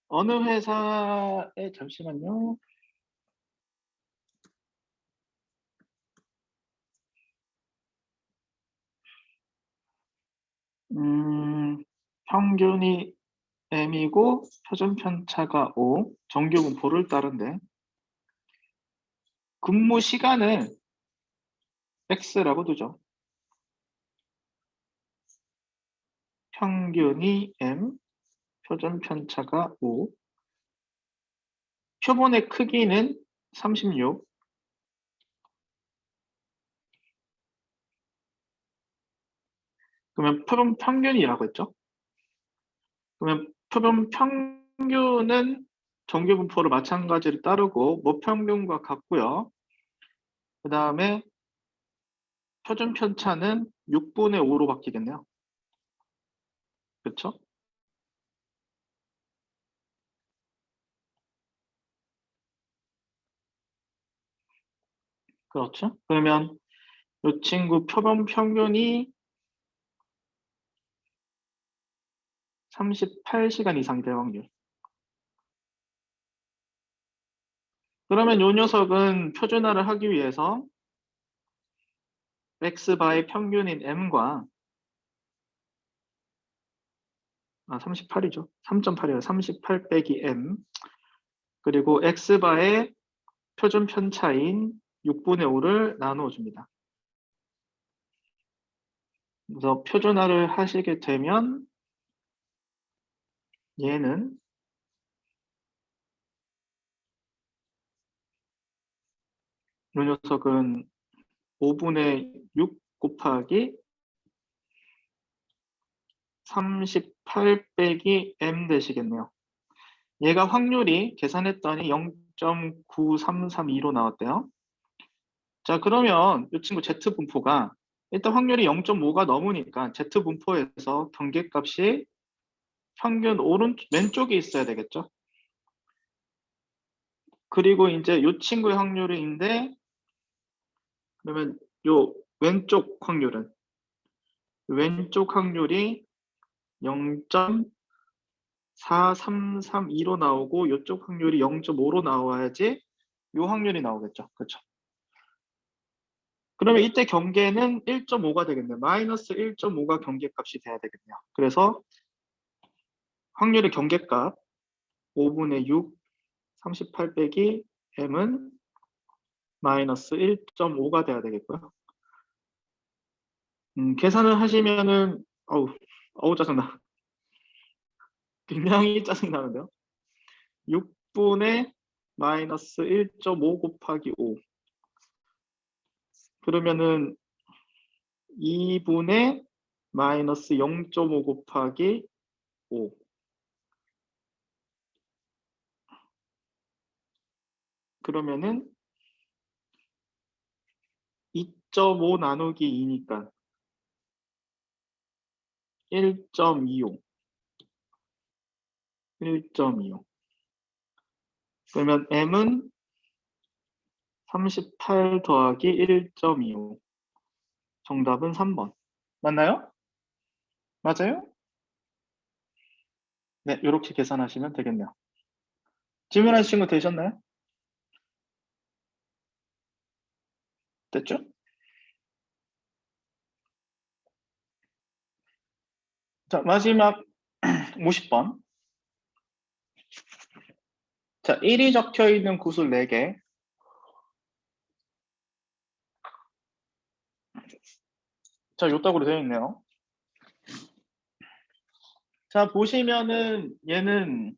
어느 회사에, 잠시만요. 평균이 m이고 표준 편차가 5, 정규 분포를 따른데, 근무 시간을 x라고 두죠. 평균이 m, 표준 편차가 5, 표본의 크기는 36. 그러면 표본 평균이라고 했죠. 그러면 표본 평균은 정규 분포를 마찬가지로 따르고 모평균과 같고요. 그 다음에 표준 편차는 6분의 5로 바뀌겠네요. 그렇죠? 그렇죠? 그러면 이 친구 표본 평균이 38시간 이상이 될 확률. 그러면 이 녀석은 표준화를 하기 위해서 x바의 평균인 m과 38이죠. 3.8이에요. 38 빼기 m, 그리고 x바의 표준 편차인 6분의 5를 나누어 줍니다. 그래서 표준화를 하시게 되면 얘는 이 녀석은 5분의 6 곱하기 38 빼기 m 되시겠네요. 얘가 확률이 계산했더니 0.9332로 나왔대요. 자, 그러면 이 친구 Z분포가 일단 확률이 0.5가 넘으니까 Z분포에서 경계값이 평균 왼쪽에 있어야 되겠죠. 그리고 이제 요 친구의 확률인데 그러면 요 왼쪽 확률은 왼쪽 확률이 0.4332로 나오고 요쪽 확률이 0.5로 나와야지 요 확률이 나오겠죠. 그렇죠? 그러면 이때 경계는 1.5가 되겠네요. 마이너스 1.5가 경계값이 돼야 되겠네요. 그래서 확률의 경계값 5분의 6, 38 빼기 m은 마이너스 1.5가 돼야 되겠고요. 계산을 하시면은 어우 짜증나. 굉장히 짜증나는데요. 6분의 마이너스 1.5 곱하기 5 그러면은 2분의 마이너스 0.5 곱하기 5 그러면은 2.5 나누기 2니까 1.25 그러면 m은 38 더하기 1.25 정답은 3번 맞나요? 맞아요? 네, 이렇게 계산하시면 되겠네요. 질문하신 거 되셨나요? 됐죠? 자, 마지막 50번. 자, 1이 적혀 있는 구슬 4개. 자, 요따구로 되어 있네요. 자, 보시면은 얘는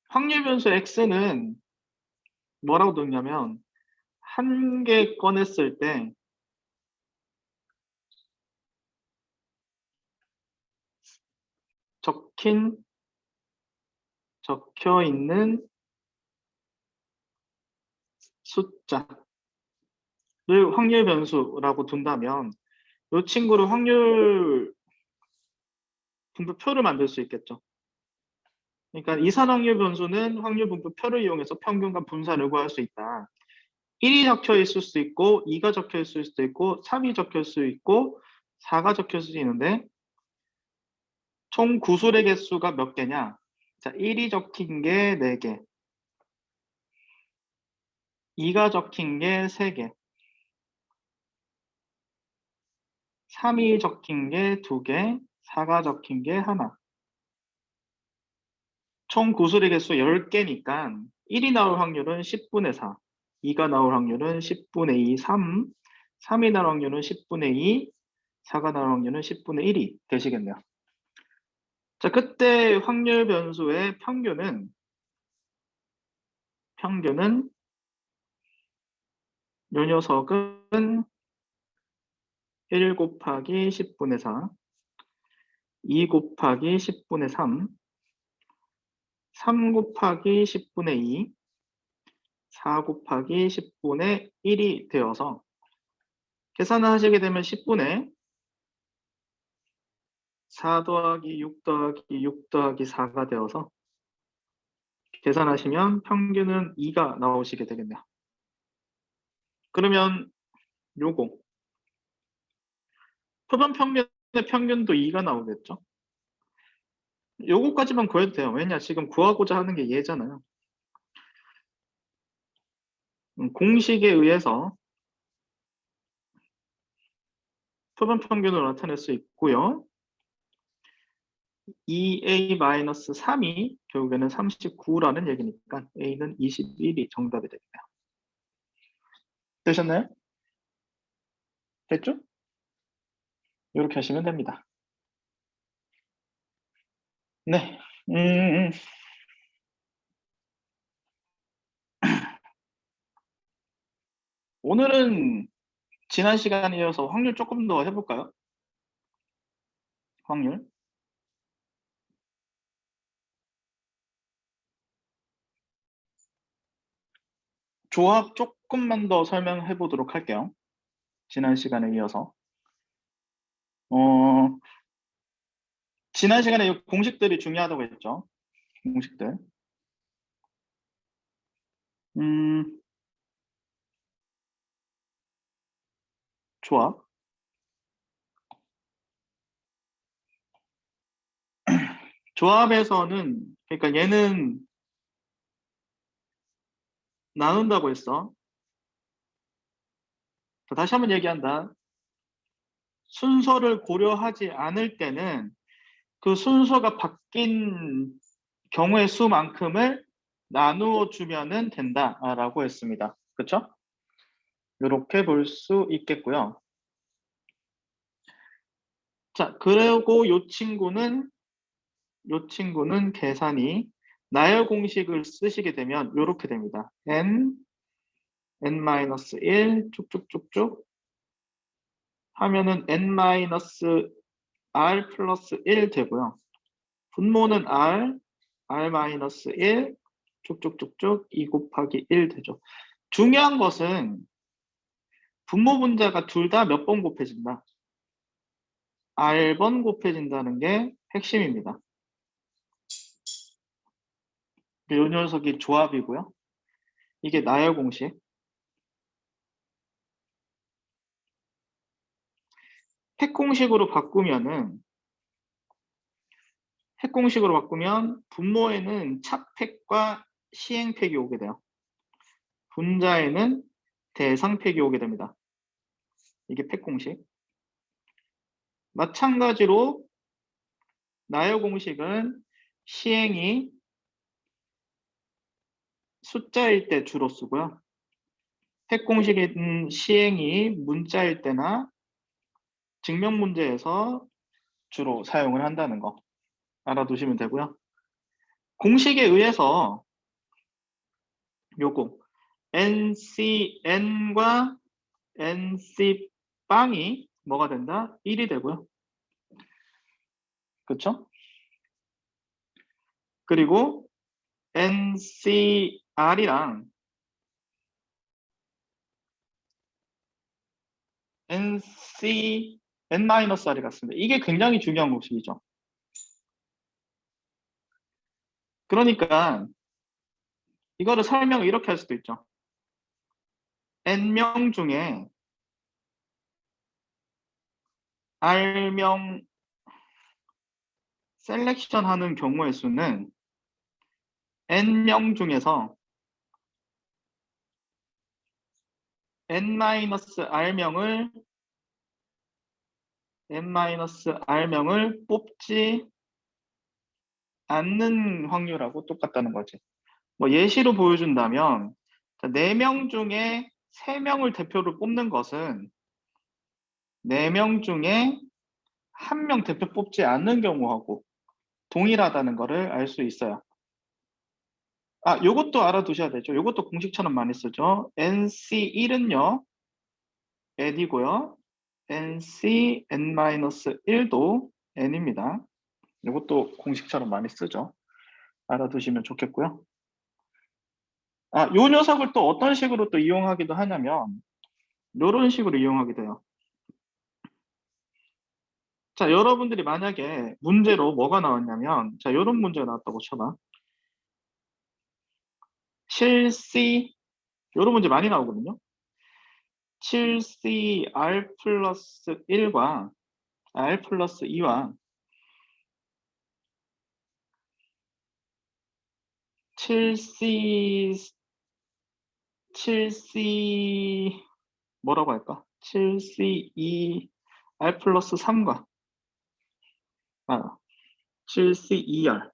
확률 변수 x는 뭐라고 넣냐면 한 개 꺼냈을 때 적혀 있는 숫자를 확률 변수라고 둔다면 이 친구를 확률 분포표를 만들 수 있겠죠. 그러니까 이산확률 변수는 확률 분포표를 이용해서 평균과 분산을 구할 수 있다. 1이 적혀 있을 수도 있고 2가 적혀 있을 수도 있고 3이 적혀 있을 수도 있고 4가 적혀 있을 수도 있는데 총 구술의 개수가 몇 개냐? 자, 1이 적힌 게 4개 2가 적힌 게 3개 3이 적힌 게 2개 4가 적힌 게 하나 총 구술의 개수 10개니까 1이 나올 확률은 10분의 4 2가 나올 확률은 10분의 2, 3이 나올 확률은 10분의 2 4가 나올 확률은 10분의 1이 되시겠네요. 자, 그때 확률 변수의 평균은 요 녀석은 1 곱하기 10분의 4, 2 곱하기 10분의 3, 3 곱하기 10분의 2, 4 곱하기 10분의 1이 되어서 계산을 하시게 되면 10분의 4 더하기 6 더하기 6 더하기 4가 되어서 계산하시면 평균은 2가 나오시게 되겠네요. 그러면 요거 표본 평균의 평균도 2가 나오겠죠. 요거까지만 구해도 돼요. 왜냐 지금 구하고자 하는 게 얘잖아요. 공식에 의해서 표본 평균을 나타낼 수 있고요. 2a-3이 결국에는 39라는 얘기니까 a는 21이 정답이 되겠네요. 되셨나요? 됐죠? 이렇게 하시면 됩니다. 네. 오늘은 지난 시간에 이어서 확률 조금 더 해볼까요? 확률. 조합 조금만 더 설명해 보도록 할게요. 지난 시간에 이어서. 지난 시간에 이 공식들이 중요하다고 했죠. 공식들. 조합. 조합에서는 그러니까 얘는 나눈다고 했어. 자, 다시 한번 얘기한다. 순서를 고려하지 않을 때는 그 순서가 바뀐 경우의 수만큼을 나누어 주면은 된다라고 했습니다. 그렇죠? 이렇게 볼 수 있겠고요. 자, 그리고 이 친구는 계산이 나열 공식을 쓰시게 되면 이렇게 됩니다. n-1 쭉쭉쭉쭉 하면은 n-r 플러스 1 되고요. 분모는 r-1 쭉쭉쭉쭉 2 곱하기 1 되죠. 중요한 것은 분모 분자가 둘 다 몇 번 곱해진다. r번 곱해진다는 게 핵심입니다. 이 녀석이 조합이고요. 이게 나열 공식. 핵공식으로 바꾸면 분모에는 차팩과 시행팩이 오게 돼요. 분자에는 대상팩이 오게 됩니다. 이게 팩공식. 마찬가지로 나열 공식은 시행이 숫자일 때 주로 쓰고요. 팩공식은 시행이 문자일 때나 증명 문제에서 주로 사용을 한다는 거 알아두시면 되고요. 공식에 의해서 요거 NCN과 NC빵이 뭐가 된다? 1이 되고요. 그쵸? 그리고 NCR이랑 N-R이 같습니다. 이게 굉장히 중요한 공식이죠. 그러니까 이거를 설명을 이렇게 할 수도 있죠. N명 중에 R명 셀렉션 하는 경우의 수는 N명 중에서 N-R명을 뽑지 않는 확률하고 똑같다는 거지. 뭐 예시로 보여준다면 4명 중에 3명을 대표로 뽑는 것은 4명 중에 1명 대표 뽑지 않는 경우하고 동일하다는 것을 알 수 있어요. 요것도 알아두셔야 되죠. 요것도 공식처럼 많이 쓰죠. NC1은요. n이고요. NC n-1도 n입니다. 요것도 공식처럼 많이 쓰죠. 알아두시면 좋겠고요. 요 녀석을 또 어떤 식으로 또 이용하기도 하냐면 이런 식으로 이용하게 돼요. 자, 여러분들이 만약에 문제로 뭐가 나왔냐면 자, 이런 문제가 나왔다고 쳐봐. 실C 이런 문제 많이 나오거든요. 7C R 플러스 1과 R 플러스 2와 7C 뭐라고 할까? 7C2 R 플러스 3과 7C2R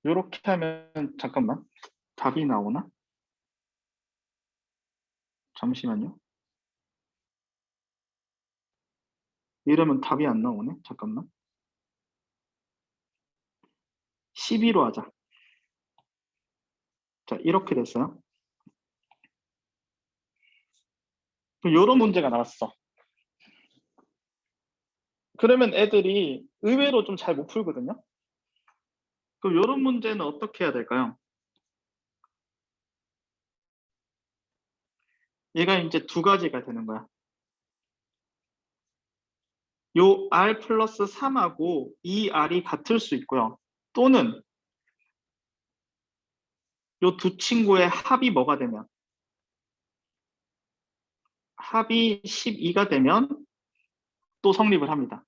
이렇게 하면 잠깐만 답이 나오나? 잠시만요. 이러면 답이 안 나오네. 잠깐만. 12로 하자. 자, 이렇게 됐어요. 이런 문제가 나왔어. 그러면 애들이 의외로 좀 잘 못 풀거든요. 그럼 이런 문제는 어떻게 해야 될까요? 얘가 이제 두 가지가 되는 거야. 요 R 플러스 3하고 이 R이 같을 수 있고요. 또는 요 두 친구의 합이 뭐가 되면, 합이 12가 되면 또 성립을 합니다.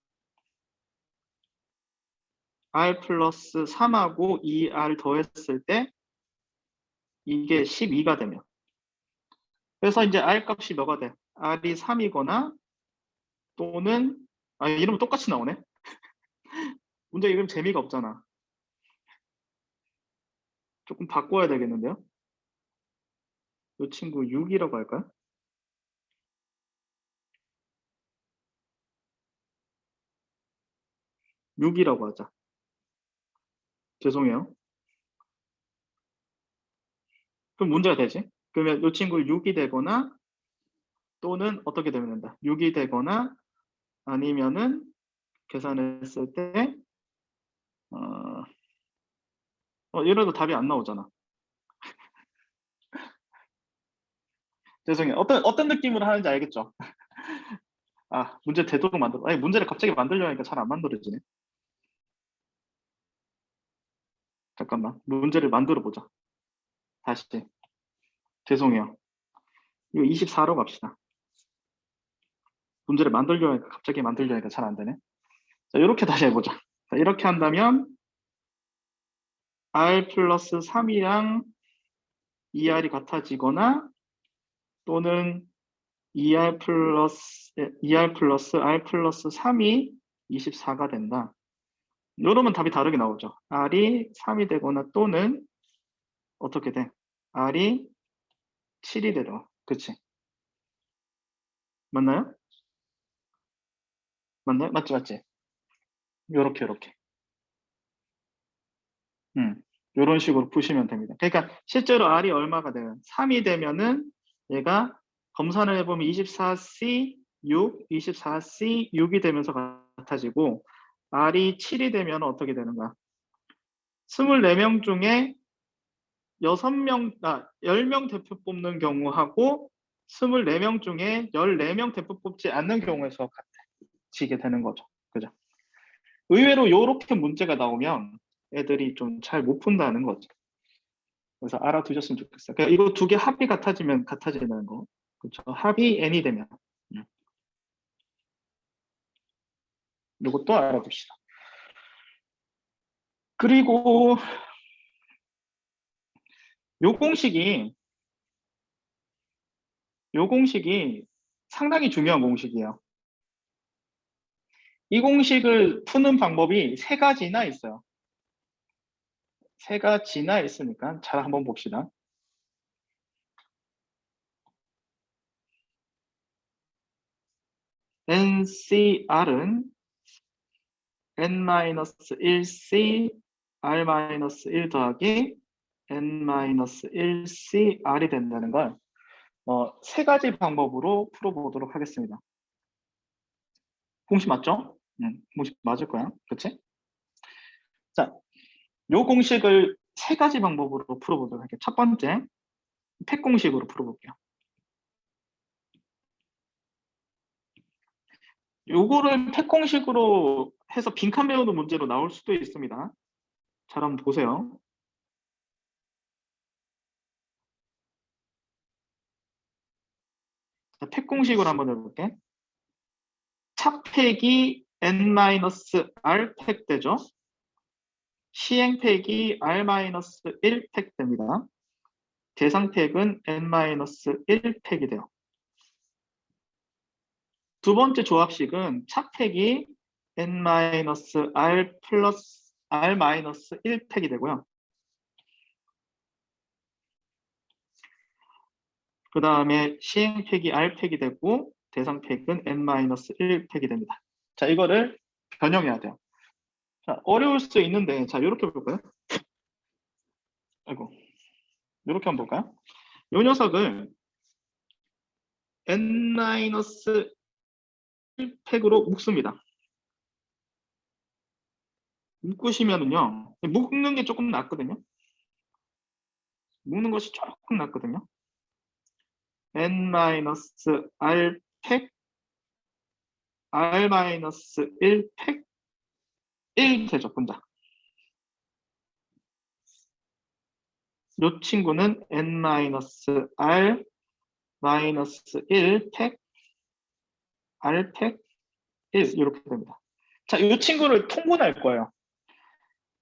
R 플러스 3하고 2R 더했을 때 이게 12가 되면. 그래서 이제 R 값이 뭐가 돼? R이 3이거나 또는, 이러면 똑같이 나오네. 문제 이름 재미가 없잖아. 조금 바꿔야 되겠는데요. 이 친구 6이라고 할까요? 6이라고 하자. 죄송해요. 그럼 문제가 되지? 그러면 이 친구 6이 되거나 또는 어떻게 되면 된다. 6이 되거나 아니면은 계산했을 때 이래도 답이 안 나오잖아. 죄송해요. 어떤 느낌으로 하는지 알겠죠? 문제 되도록 만들어. 문제를 갑자기 만들려 하니까 잘 안 만들어지네. 잠깐만. 문제를 만들어 보자. 다시. 죄송해요. 이거 24로 갑시다. 문제를 만들려 하니까 갑자기 만들려 하니까 잘 안 되네. 자, 이렇게 다시 해보자. 자, 이렇게 한다면 R 플러스 3이랑 2R이 같아지거나 또는 2R 플러스 R 플러스 3이 24가 된다. 이러면 답이 다르게 나오죠. R이 3이 되거나 또는 어떻게 돼? R이 7이 되죠. 그치? 맞나요? 맞나요? 맞지? 요렇게. 요런 식으로 푸시면 됩니다. 그러니까 실제로 R이 얼마가 되면 3이 되면은 얘가 검산을 해보면 24C 6, 24C 6이 되면서 같아지고 R이 7이 되면 어떻게 되는가? 24명 중에 10명 대표 뽑는 경우하고 24명 중에 14명 대표 뽑지 않는 경우에서 같아지게 되는 거죠. 그죠? 의외로 이렇게 문제가 나오면 애들이 좀 잘 못 푼다는 거죠. 그래서 알아두셨으면 좋겠어요. 그러니까 이거 두 개 합이 같아지면 같아지는 거. 그렇죠. 합이 n이 되면. 이것도 알아둡시다. 그리고 요 공식이 상당히 중요한 공식이에요. 이 공식을 푸는 방법이 세 가지나 있어요. 세 가지나 있으니까 잘 한번 봅시다. NCR은 n-1c r-1 더하기 n-1c r이 된다는 걸 세 가지 방법으로 풀어보도록 하겠습니다. 공식 맞죠? 공식 맞을 거야. 그치? 자, 요 공식을 세 가지 방법으로 풀어보도록 할게요. 첫 번째, 팩 공식으로 풀어볼게요. 요거를 팩 공식으로 해서 빈칸 메우는 문제로 나올 수도 있습니다. 잘 한번 보세요. 자, 팩 공식으로 한번 해볼게. 차팩이 n-r 팩 되죠? 시행팩이 r-1 팩 됩니다. 대상팩은 n-1 팩이 돼요. 두 번째 조합식은 차팩이 n-r 플러스 r-1 팩이 되고요. 그 다음에 시행팩이 r팩이 되고 대상팩은 n-1 팩이 됩니다. 자, 이거를 변형해야 돼요. 자, 어려울 수 있는데 자, 이렇게 볼까요? 아이고, 이렇게 한번 볼까요? 이 녀석을 n-1 팩으로 묶습니다. 묶으시면은요, 묶는 게 조금 낫거든요. 묶는 것이 조금 낫거든요. n-r 팩 R-1 팩 1 되죠, 분자. 요 친구는 N-R -R-1 팩 R 팩 1 이렇게 됩니다. 자, 이 친구를 통분할 거예요.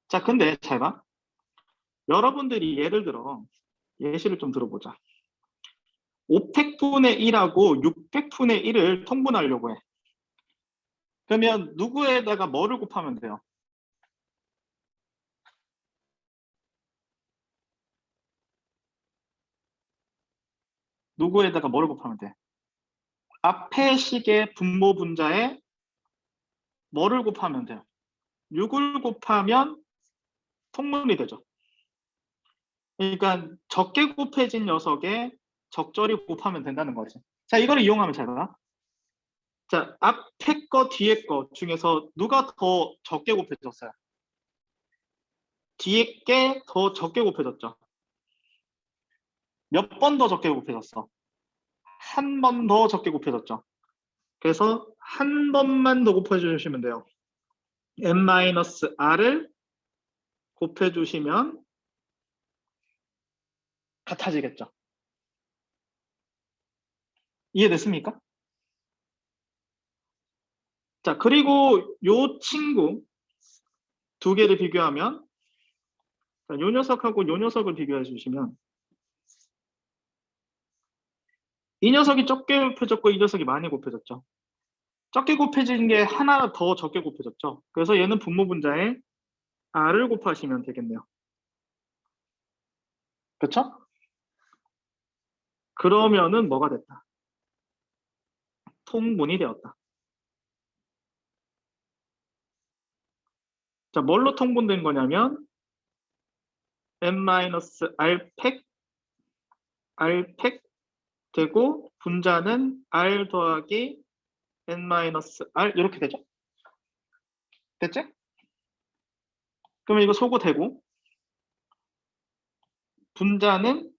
자, 근데 잘 봐. 여러분들이 예를 들어 예시를 좀 들어보자. 500분의 1하고 600분의 1을 통분하려고 해. 그러면 누구에다가 뭐를 곱하면 돼요? 누구에다가 뭐를 곱하면 돼? 앞에 식의 분모 분자에 뭐를 곱하면 돼요? 6을 곱하면 통분이 되죠. 그러니까 적게 곱해진 녀석에 적절히 곱하면 된다는 거지. 자, 이걸 이용하면 잘 봐. 자, 앞에 거 뒤에 거 중에서 누가 더 적게 곱해졌어요? 뒤에 게 더 적게 곱해졌죠. 몇 번 더 적게 곱해졌어? 한 번 더 적게 곱해졌죠. 그래서 한 번만 더 곱해주시면 돼요. n-r을 곱해주시면 같아지겠죠. 이해됐습니까? 자, 그리고 요 친구 두 개를 비교하면 요 녀석하고 요 녀석을 비교해 주시면 이 녀석이 적게 곱해졌고 이 녀석이 많이 곱해졌죠. 적게 곱해진 게 하나 더 적게 곱해졌죠. 그래서 얘는 분모 분자에 r을 곱하시면 되겠네요. 그렇죠? 그러면은 뭐가 됐다? 통분이 되었다. 자, 뭘로 통분된 거냐면 n-r 팩 r 팩 되고 분자는 r 더하기 n-r 이렇게 되죠. 됐지? 그러면 이거 소거되고 분자는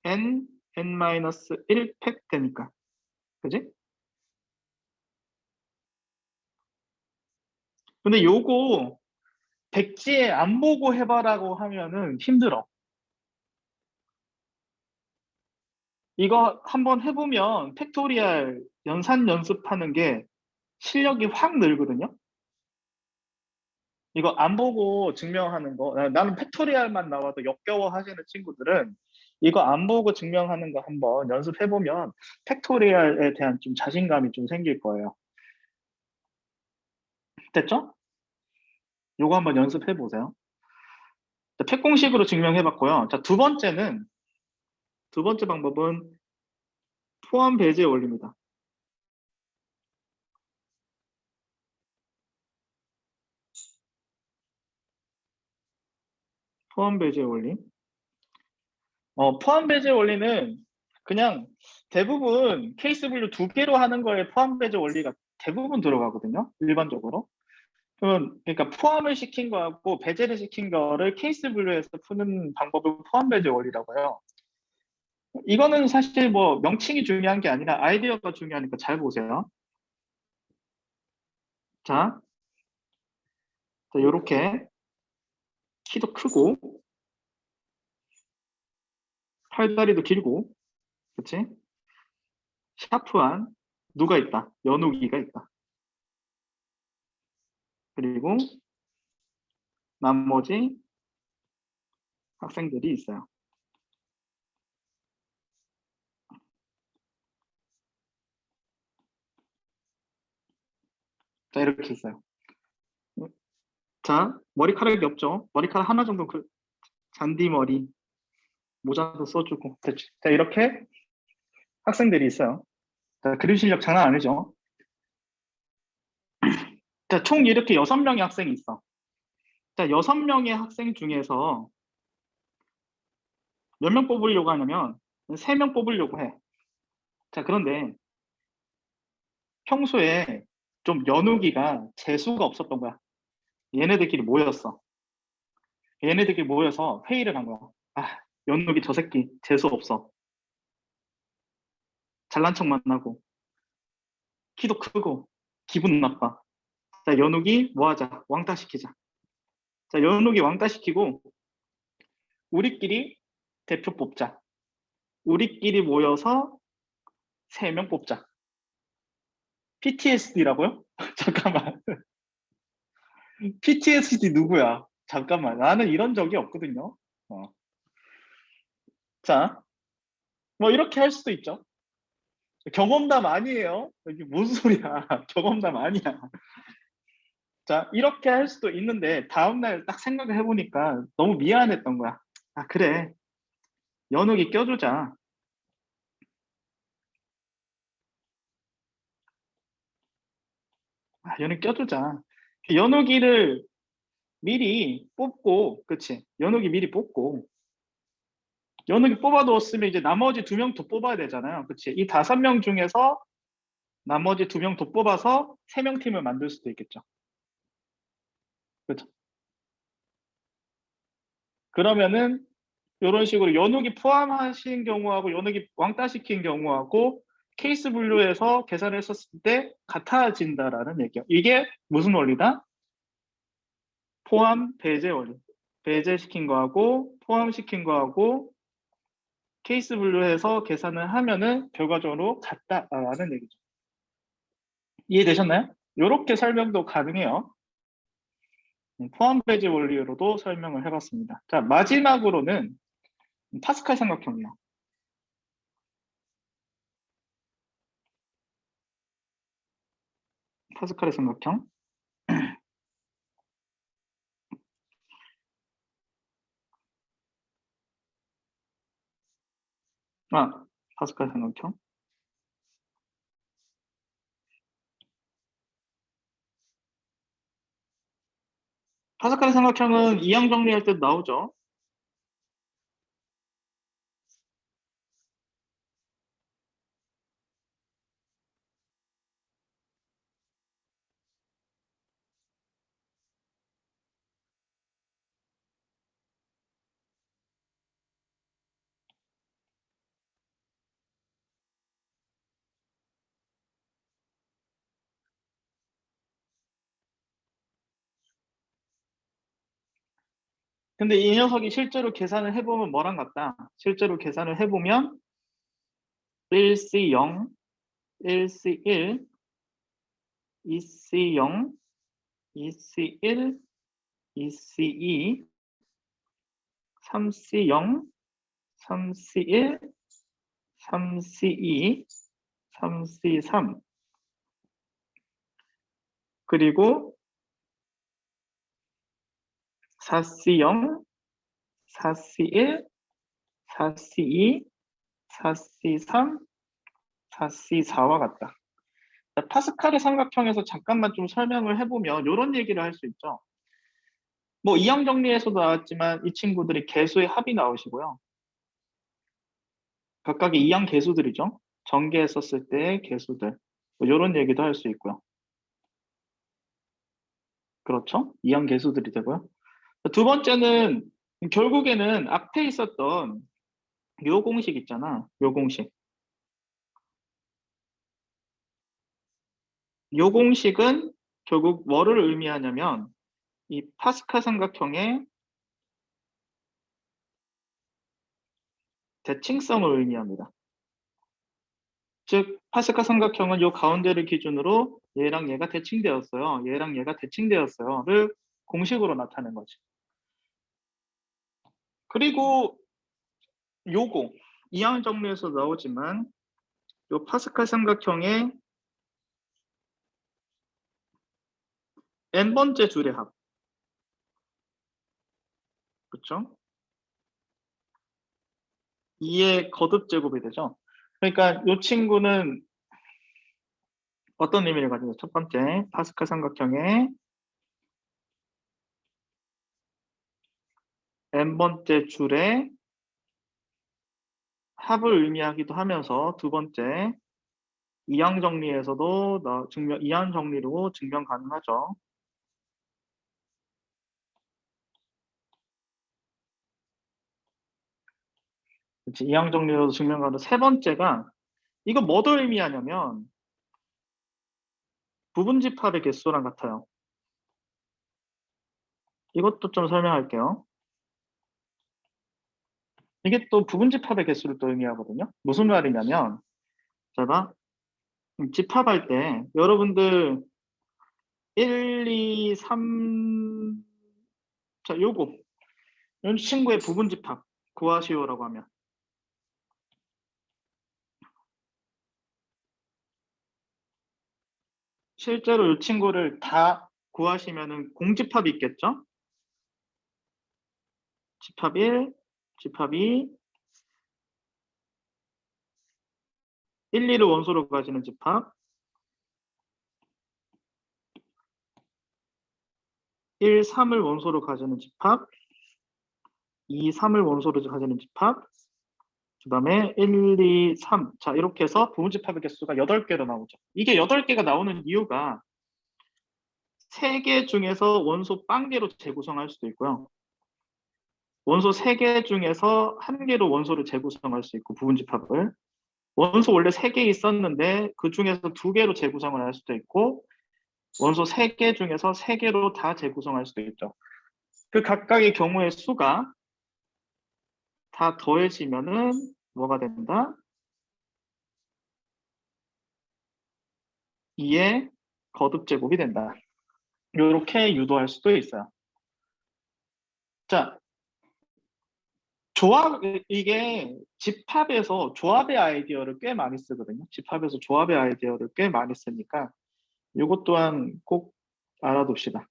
n-1 팩 되니까. 그지? 근데 요거 백지에 안 보고 해봐라고 하면은 힘들어. 이거 한번 해보면 팩토리얼 연산 연습하는 게 실력이 확 늘거든요. 이거 안 보고 증명하는 거, 나는 팩토리얼만 나와도 역겨워 하시는 친구들은 이거 안 보고 증명하는 거 한번 연습해보면 팩토리얼에 대한 좀 자신감이 좀 생길 거예요. 됐죠? 요거 한번 연습해보세요. 팩 공식으로 증명해봤고요. 자, 두 번째 방법은 포함 배제 원리입니다. 포함 배제 원리. 포함 배제 원리는 그냥 대부분 케이스 분류 두 개로 하는 거에 포함 배제 원리가 대부분 들어가거든요. 일반적으로. 그러니까 포함을 시킨 거하고 배제를 시킨 거를 케이스 분류해서 푸는 방법을 포함 배제 원리라고 해요. 이거는 사실 뭐 명칭이 중요한 게 아니라 아이디어가 중요하니까 잘 보세요. 자, 이렇게 키도 크고 팔다리도 길고, 그렇지? 샤프한 누가 있다? 연우기가 있다. 그리고 나머지 학생들이 있어요. 자, 이렇게 있어요. 자, 머리카락이 없죠? 머리카락 하나 정도 잔디머리, 모자도 써주고, 됐지? 자, 이렇게 학생들이 있어요. 자, 그림 실력 장난 아니죠? 자, 총 이렇게 6명의 학생이 있어. 자, 6명의 학생 중에서 몇 명 뽑으려고 하냐면 3명 뽑으려고 해. 자, 그런데 평소에 좀 연우기가 재수가 없었던 거야. 얘네들끼리 모였어. 얘네들끼리 모여서 회의를 한 거야. 아, 연우기 저 새끼 재수 없어. 잘난 척만 하고. 키도 크고 기분 나빠. 자, 연욱이 뭐 하자? 왕따 시키자. 자, 연욱이 왕따 시키고 우리끼리 대표 뽑자. 우리끼리 모여서 3명 뽑자. PTSD라고요? 잠깐만. PTSD 누구야? 잠깐만. 나는 이런 적이 없거든요. 자, 뭐 이렇게 할 수도 있죠. 경험담 아니에요. 이게 무슨 소리야. 경험담 아니야. 자, 이렇게 할 수도 있는데 다음날 딱 생각을 해보니까 너무 미안했던 거야. 아, 그래. 연욱이 껴주자. 아, 연욱이 껴주자. 연욱이를 미리 뽑고, 그치? 연욱이 미리 뽑고, 연욱이 뽑아두었으면 이제 나머지 2명 더 뽑아야 되잖아요. 그치? 이 5명 중에서 나머지 2명 더 뽑아서 3명 팀을 만들 수도 있겠죠. 그렇죠? 그러면은 이런 식으로 연욱이 포함하신 경우하고 연욱이 왕따 시킨 경우하고 케이스 분류해서 계산을 했었을 때 같아진다라는 얘기예요. 이게 무슨 원리다? 포함 배제 원리. 배제시킨 거하고 포함시킨 거하고 케이스 분류해서 계산을 하면은 결과적으로 같다라는 얘기죠. 이해되셨나요? 이렇게 설명도 가능해요. 포함 배제 원리로도 설명을 해봤습니다. 자, 마지막으로는 파스칼 삼각형이요. 파스칼의 삼각형. 아, 파스칼 삼각형. 파스칼의 삼각형은 이항 정리할 때 나오죠. 근데 이 녀석이 실제로 계산을 해보면 뭐랑 같다? 실제로 계산을 해보면 1C0, 1C1, 2C0, 2C1, 2C2, 3C0, 3C1, 3C2, 3C3 그리고 4C0, 4C1, 4C2, 4C3, 4C4와 같다. 파스칼의 삼각형에서 잠깐만 좀 설명을 해보면 이런 얘기를 할 수 있죠. 뭐 이항 정리에서도 나왔지만 이 친구들이 개수의 합이 나오시고요. 각각의 이항 개수들이죠. 전개했었을 때의 개수들. 뭐 이런 얘기도 할 수 있고요. 그렇죠? 이항 개수들이 되고요. 두 번째는 결국에는 앞에 있었던 요 공식 있잖아. 요 공식. 요 공식은 결국 뭐를 의미하냐면 이 파스칼 삼각형의 대칭성을 의미합니다. 즉 파스칼 삼각형은 요 가운데를 기준으로 얘랑 얘가 대칭되었어요. 얘랑 얘가 대칭되었어요.를 공식으로 나타낸 거지. 그리고 요거 이항 정리에서 나오지만 요 파스칼 삼각형의 n번째 줄의 합. 그렇죠? 2의 거듭 제곱이 되죠. 그러니까 이 친구는 어떤 의미를 가지고 첫 번째 파스칼 삼각형의 n번째 줄의 합을 의미하기도 하면서 두 번째 이항 정리에서도 이항 정리로 증명 가능하죠. 그치, 2항 정리로도 증명 가능. 세 번째가 이거 뭐를 의미하냐면 부분 집합의 개수랑 같아요. 이것도 좀 설명할게요. 이게 또 부분 집합의 개수를 또 의미하거든요. 무슨 말이냐면 제가 집합할 때 여러분들 1, 2, 3 자, 요거 이 친구의 부분 집합 구하시오라고 하면 실제로 이 친구를 다 구하시면은 공집합이 있겠죠? 집합 1, 집합 2, 1, 2를 원소로 가지는 집합, 1, 3을 원소로 가지는 집합, 2, 3을 원소로 가지는 집합, 그 다음에 1, 2, 3. 자, 이렇게 해서 부분 집합의 개수가 8개로 나오죠. 이게 8개가 나오는 이유가 3개 중에서 원소 빵개로 재구성할 수도 있고요. 원소 3개 중에서 1개로 원소를 재구성할 수 있고 부분 집합을. 원소 원래 3개 있었는데 그 중에서 2개로 재구성을 할 수도 있고 원소 3개 중에서 3개로 다 재구성할 수도 있죠. 그 각각의 경우의 수가 다 더해지면은 뭐가 된다? 2의 거듭제곱이 된다. 이렇게 유도할 수도 있어요. 자, 조합, 이게 집합에서 조합의 아이디어를 꽤 많이 쓰거든요. 집합에서 조합의 아이디어를 꽤 많이 쓰니까 이것 또한 꼭 알아둡시다.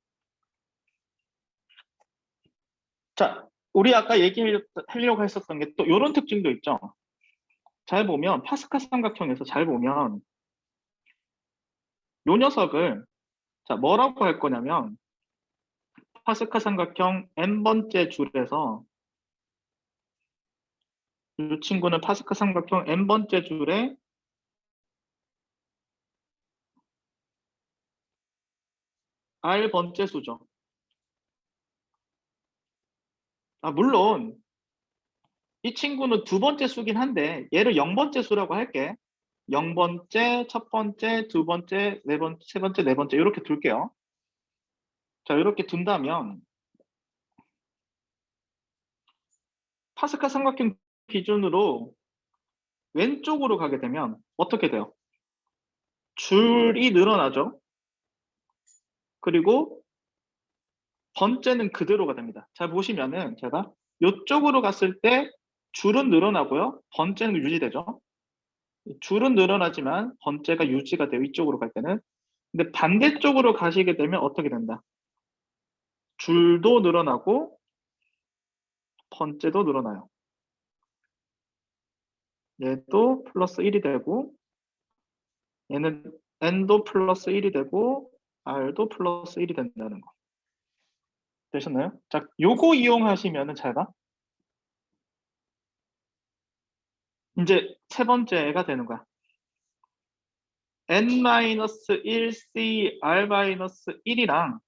자, 우리 아까 얘기하려고 했었던 게 또 이런 특징도 있죠. 잘 보면 파스칼 삼각형에서 잘 보면 이 녀석을 자 뭐라고 할 거냐면 파스칼 삼각형 n번째 줄에서 이 친구는 파스칼 삼각형 n번째 줄에 r번째 수죠. 물론 이 친구는 2번째 수긴 한데 얘를 0번째 수라고 할게. 0번째, 첫 번째, 두 번째, 네 번째, 세 번째, 네 번째 이렇게 둘게요. 자, 이렇게 둔다면 파스칼 삼각형 기준으로 왼쪽으로 가게 되면 어떻게 돼요? 줄이 늘어나죠. 그리고 번째는 그대로가 됩니다. 잘 보시면은 제가 이쪽으로 갔을 때 줄은 늘어나고요. 번째는 유지되죠. 줄은 늘어나지만 번째가 유지가 돼요. 이쪽으로 갈 때는. 근데 반대쪽으로 가시게 되면 어떻게 된다? 줄도 늘어나고 번째도 늘어나요. 얘도 플러스 1이 되고 얘는 n도 플러스 1이 되고 r도 플러스 1이 된다는 거. 되셨나요? 자, 요거 이용하시면은 잘 봐. 이제 세 번째가 되는 거야. n-1c r-1이랑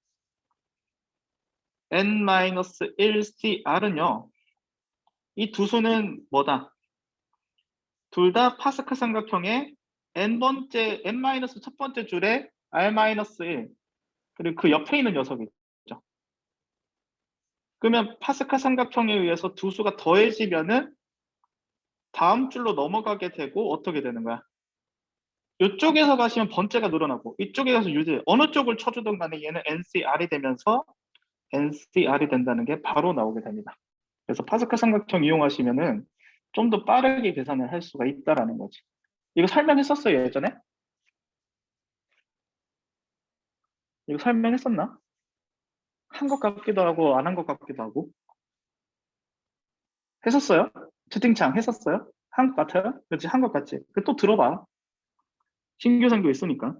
n-1c r은요. 이 두 수는 뭐다? 둘 다 파스칼 삼각형의 n번째, n- 첫 번째 줄에 r-1 그리고 그 옆에 있는 녀석이죠. 그러면 파스칼 삼각형에 의해서 두 수가 더해지면은 다음 줄로 넘어가게 되고 어떻게 되는 거야? 이쪽에서 가시면 번째가 늘어나고 이쪽에 가서 유지 어느 쪽을 쳐주든 간에 얘는 NCR이 되면서 NCR이 된다는 게 바로 나오게 됩니다. 그래서 파스칼 삼각형 이용하시면은 좀 더 빠르게 계산을 할 수가 있다라는 거지. 이거 설명했었어요, 예전에? 이거 설명했었나? 한 것 같기도 하고 안 한 것 같기도 하고. 했었어요? 채팅창 했었어요? 한 것 같아요? 그렇지, 한 것 같지? 또 들어봐. 신규생도 있으니까.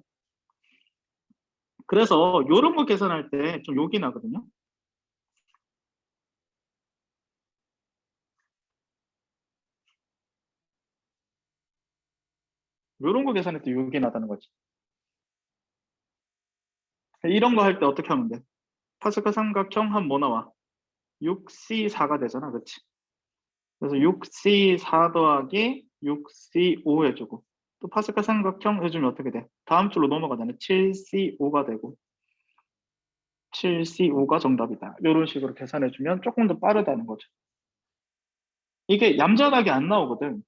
그래서 이런 거 계산할 때 좀 욕이 나거든요. 이런 거 계산할 때 욕이 나다는 거지. 이런 거 할 때 어떻게 하면 돼? 파스칼 삼각형 하면 뭐 나와? 6C4가 되잖아, 그렇지? 그래서 6C4 더하기 6C5 해주고 또 파스칼 삼각형 해주면 어떻게 돼? 다음 줄로 넘어가잖아요. 7C5가 되고 7C5가 정답이다. 이런 식으로 계산해주면 조금 더 빠르다는 거죠. 이게 얌전하게 안 나오거든.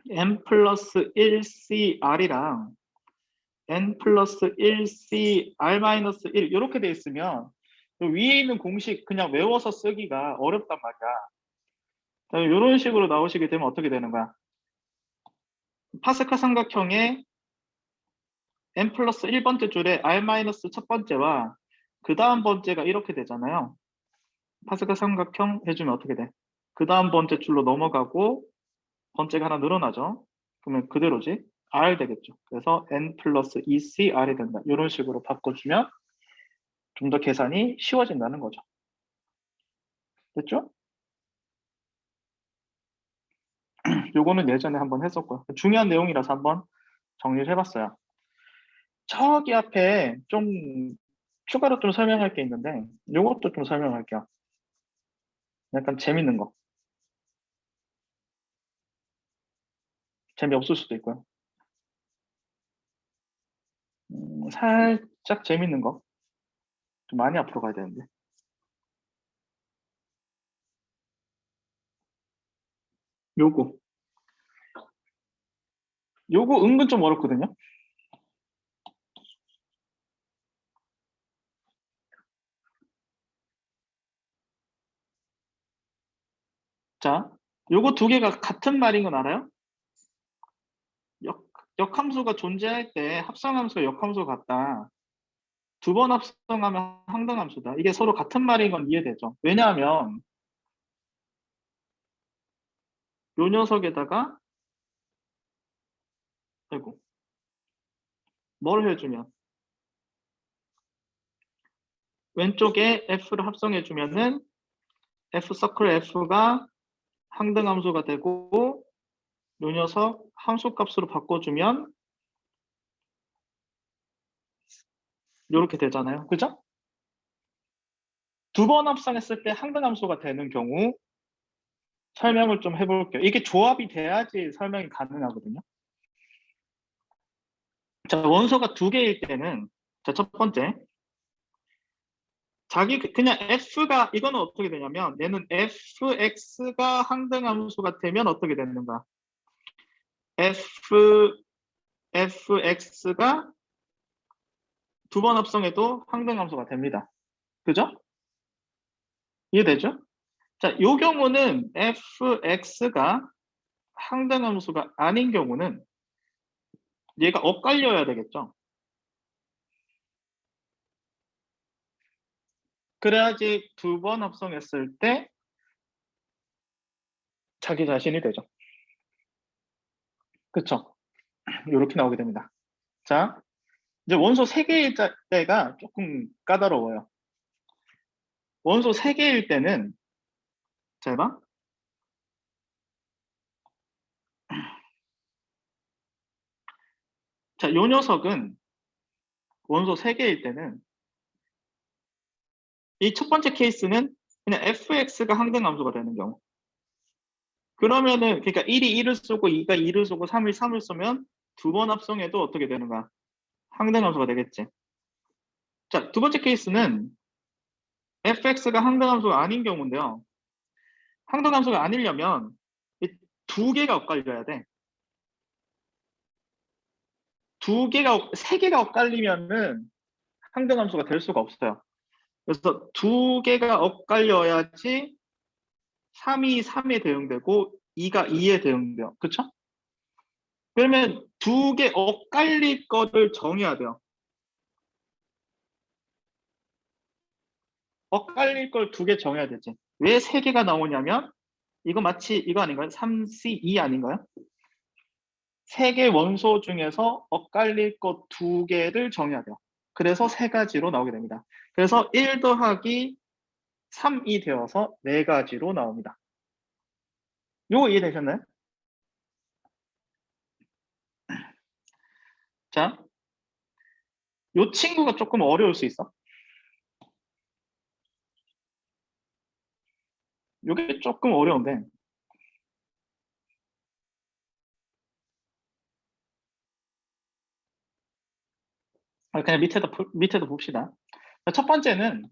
n 플러스 1CR이랑 n 플러스 1CR-1 이렇게 돼 있으면 위에 있는 공식 그냥 외워서 쓰기가 어렵단 말이야. 이런 식으로 나오시게 되면 어떻게 되는 거야? 파스칼 삼각형의 n 플러스 1번째 줄에 r 마이너스 첫 번째와 그 다음 번째가 이렇게 되잖아요. 파스칼 삼각형 해주면 어떻게 돼? 그 다음 번째 줄로 넘어가고 번째가 하나 늘어나죠. 그러면 그대로지. r 되겠죠. 그래서 n 플러스 2cr이 된다. 이런 식으로 바꿔주면 좀 더 계산이 쉬워진다는 거죠. 됐죠? 요거는 예전에 한번 했었고요. 중요한 내용이라서 한번 정리를 해봤어요. 저기 앞에 좀 추가로 좀 설명할 게 있는데 요것도 좀 설명할게요. 약간 재밌는 거. 재미없을 수도 있고요. 살짝 재밌는 거. 좀 많이 앞으로 가야 되는데. 요거. 요거 은근 좀 어렵거든요. 자, 요거 두 개가 같은 말인 건 알아요? 역, 역함수가 존재할 때 합성함수와 역함수가 같다. 두 번 합성하면 항등함수다. 이게 서로 같은 말인 건 이해되죠? 왜냐하면 요 녀석에다가 아이고 뭘 해주면 왼쪽에 f를 합성해주면은 f 서클 f가 항등함수가 되고 요 녀석 함수값으로 바꿔주면 이렇게 되잖아요. 그죠? 두 번 합성했을 때 항등함수가 되는 경우 설명을 좀 해볼게요. 이게 조합이 돼야지 설명이 가능하거든요. 자, 원소가 두 개일 때는 자, 첫 번째 자기 그냥 f가 이거는 어떻게 되냐면 얘는 fx가 항등함수가 되면 어떻게 되는가? fx가 두 번 합성해도 항등함수가 됩니다. 그죠? 이해되죠? 자, 요 경우는 fx가 항등함수가 아닌 경우는 얘가 엇갈려야 되겠죠. 그래야지 두 번 합성했을 때 자기 자신이 되죠. 그쵸? 이렇게 나오게 됩니다. 자, 이제 원소 3개일 때가 조금 까다로워요. 원소 3개일 때는 잘 봐. 자, 요 녀석은 원소 3개일 때는 이 첫 번째 케이스는 그냥 fx가 항등함수가 되는 경우. 그러면은 그러니까 1이 1을 쓰고 2가 2를 쓰고 3이 3을 쓰면 두 번 합성해도 어떻게 되는가? 항등함수가 되겠지. 자, 두 번째 케이스는 fx가 항등함수가 아닌 경우인데요. 항등함수가 아니려면 이 두 개가 엇갈려야 돼. 세 개가 엇갈리면은 항등함수가 될 수가 없어요. 그래서 두 개가 엇갈려야지 3이 3에 대응되고 2가 2에 대응돼요. 그쵸? 그러면 두 개 엇갈릴 거를 정해야 돼요. 엇갈릴 걸 두 개 정해야 되지. 왜 세 개가 나오냐면 이거 마치 이거 아닌가요? 3C2 아닌가요? 세 개 원소 중에서 엇갈릴 것 두 개를 정해야 돼요. 그래서 세 가지로 나오게 됩니다. 그래서 1 더하기 3이 되어서 네 가지로 나옵니다. 요거 이해되셨나요? 자, 요 친구가 조금 어려울 수 있어. 요게 조금 어려운데 그냥 밑에도 봅시다. 첫 번째는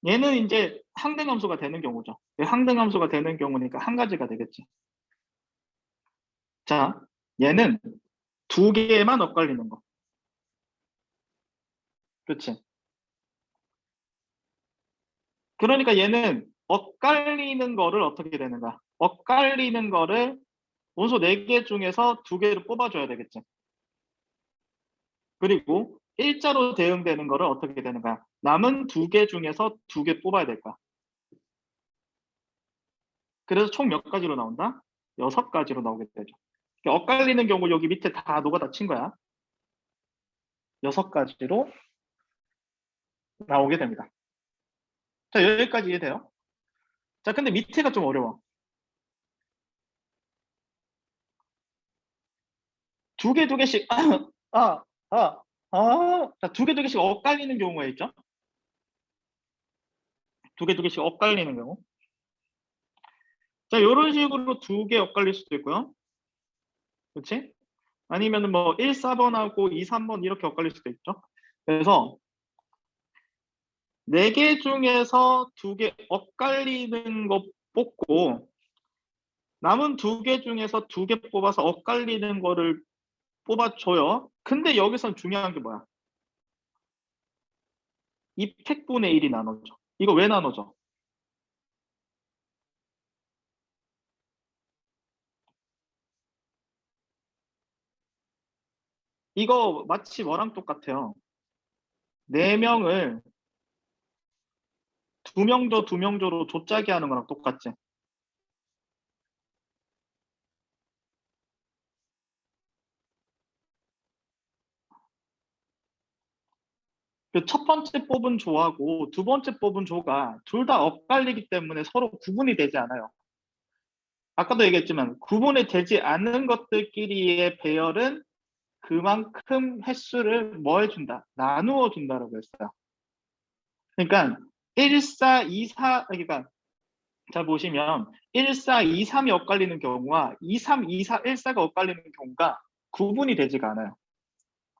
얘는 이제 항등함수가 되는 경우죠. 항등함수가 되는 경우니까 한 가지가 되겠지. 자, 얘는 두 개만 엇갈리는 거. 그렇지? 그러니까 얘는 엇갈리는 거를 어떻게 되는가? 엇갈리는 거를 원소 4개 중에서 2개를 뽑아줘야 되겠지. 그리고 일자로 대응되는 거를 어떻게 되는가? 남은 2개 중에서 2개 뽑아야 될까? 그래서 총 몇 가지로 나온다? 6가지로 나오게 되죠. 그러니까 엇갈리는 경우 여기 밑에 다 녹아다 친 거야. 6가지로 나오게 됩니다. 자, 여기까지 이해돼요? 자, 근데 밑에가 좀 어려워. 두 개씩, 자, 두 개씩 엇갈리는 경우가 있죠? 두 개씩 엇갈리는 경우. 자, 이런 식으로 2개 엇갈릴 수도 있고요. 그렇지? 아니면 뭐 1, 4번하고 2, 3번 이렇게 엇갈릴 수도 있죠. 그래서 4개 중에서 2개 엇갈리는 거 뽑고 남은 2개 중에서 2개 뽑아서 엇갈리는 거를 뽑아줘요. 근데 여기선 중요한 게 뭐야? 이 팩분의 1이 나눠져. 이거 왜 나눠져? 이거 마치 뭐랑 똑같아요. 4명을 2명조 2명조로 조짜기 하는 거랑 똑같지. 그 첫 번째 뽑은 조하고 두 번째 뽑은 조가 둘 다 엇갈리기 때문에 서로 구분이 되지 않아요. 아까도 얘기했지만 구분이 되지 않는 것들끼리의 배열은 그만큼 횟수를 뭐 해준다? 나누어 준다라고 했어요. 그러니까 1, 4, 2, 4, 그러니까 잘 보시면 1, 4, 2, 3이 엇갈리는 경우와 2, 3, 2, 4, 1, 4가 엇갈리는 경우가 구분이 되지가 않아요.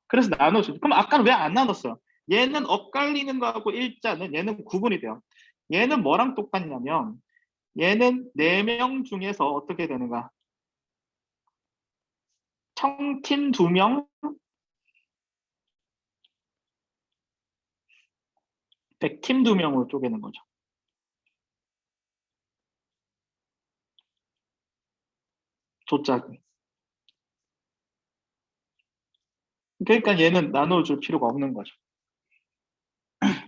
그래서 나눠주죠. 그럼 아까는 왜 안 나눴어요? 얘는 엇갈리는 거하고 일자는 얘는 구분이 돼요. 얘는 뭐랑 똑같냐면 얘는 4명 중에서 어떻게 되는가? 청팀 2명, 백팀 2명으로 쪼개는 거죠. 조짜기. 그러니까 얘는 나눠줄 필요가 없는 거죠.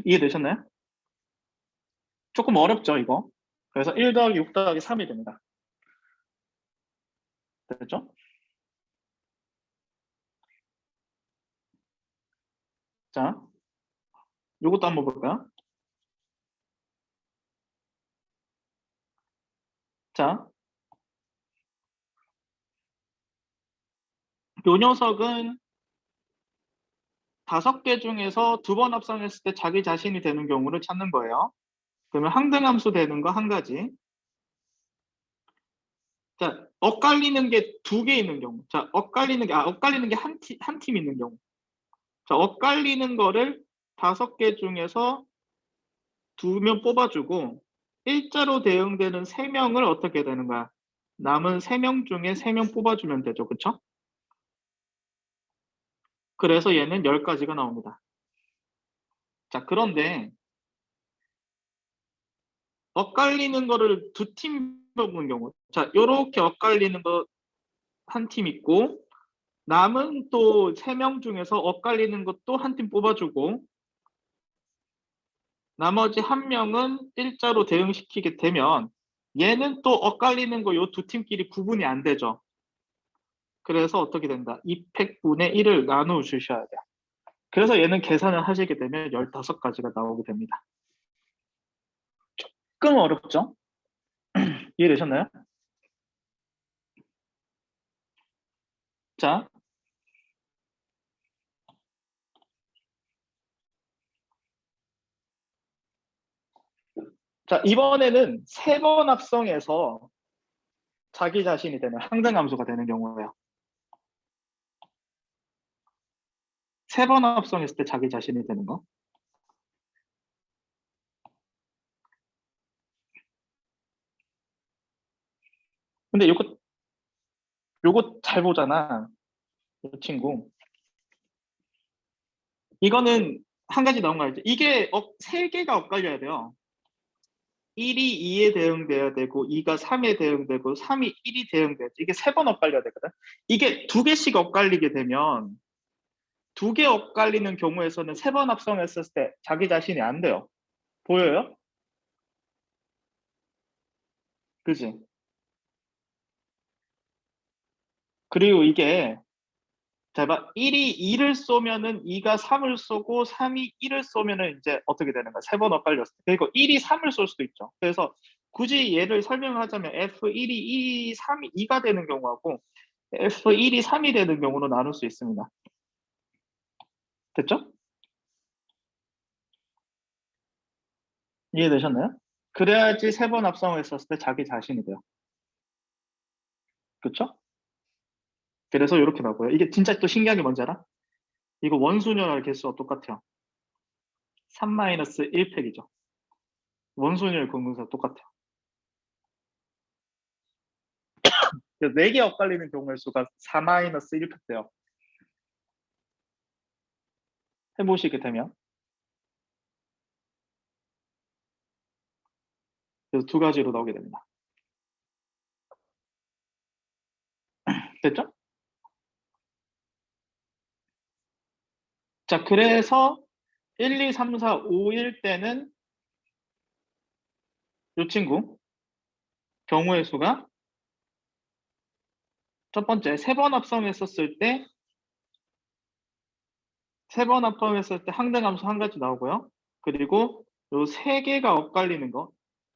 이해되셨나요? 조금 어렵죠, 이거? 그래서 1 더하기 6 더하기 3이 됩니다. 됐죠? 자, 요것도 한번 볼까요? 자, 요 녀석은 5개 중에서 2번 합성했을 때 자기 자신이 되는 경우를 찾는 거예요. 그러면 항등함수 되는 거 한 가지. 자, 엇갈리는 게 2개 있는 경우. 자, 엇갈리는 게 한 팀 있는 경우. 자, 엇갈리는 거를 5개 중에서 2명 뽑아주고 일자로 대응되는 3명을 어떻게 되는 거야? 남은 3명 중에 3명 뽑아주면 되죠. 그쵸? 그래서 얘는 10가지가 나옵니다. 자, 그런데 엇갈리는 거를 2팀 뽑는 경우. 자, 요렇게 엇갈리는 거 한 팀 있고 남은 또 3명 중에서 엇갈리는 것도 한 팀 뽑아주고 나머지 한 명은 일자로 대응시키게 되면 얘는 또 엇갈리는 거 요 2팀끼리 구분이 안 되죠. 그래서 어떻게 된다? 2팩분의 1을 나누어 주셔야 돼요. 그래서 얘는 계산을 하시게 되면 15가지가 나오게 됩니다. 조금 어렵죠? 이해되셨나요? 자, 자 이번에는 3번 합성해서 자기 자신이 되는 항등함수가 되는 경우예요. 세 번 합성했을 때 자기 자신이 되는 거. 근데 요거 잘 보잖아. 이 친구. 이거는 한 가지 나온 거 알죠? 이게 세 개가 엇갈려야 돼요. 1이 2에 대응돼야 되고 2가 3에 대응되고 3이 1이 대응돼야지. 이게 세 번 엇갈려야 되거든. 이게 두 개씩 엇갈리게 되면 두 개 엇갈리는 경우에서는 세 번 합성했을 때 자기 자신이 안 돼요. 보여요? 그지? 그리고 이게 자, 봐. 1이 2를 쏘면은 2가 3을 쏘고 3이 1을 쏘면은 이제 어떻게 되는 거야? 세 번 엇갈렸을 때. 그리고 1이 3을 쏠 수도 있죠. 그래서 굳이 얘를 설명하자면 F1이 2, 3이 2가 되는 경우하고 F1이 3이 되는 경우로 나눌 수 있습니다. 됐죠? 이해되셨나요? 그래야지 세 번 합성을 했었을 때 자기 자신이 돼요. 그렇죠? 그래서 이렇게 나고요. 이게 진짜 또 신기한 게 뭔지 알아? 이거 원소녀 개수와 똑같아요. 3-1팩이죠. 원소녀 공분수와 똑같아요. 그래서 4개 엇갈리는 경우의 수가 4-1팩 돼요. 해보시게 되면. 그래서 두 가지로 나오게 됩니다. 됐죠? 자, 그래서 1, 2, 3, 4, 5일 때는 이 친구 경우의 수가 첫 번째 세 번 합성했었을 때 항등함수 한 가지 나오고요. 그리고 요 세 개가 엇갈리는 거,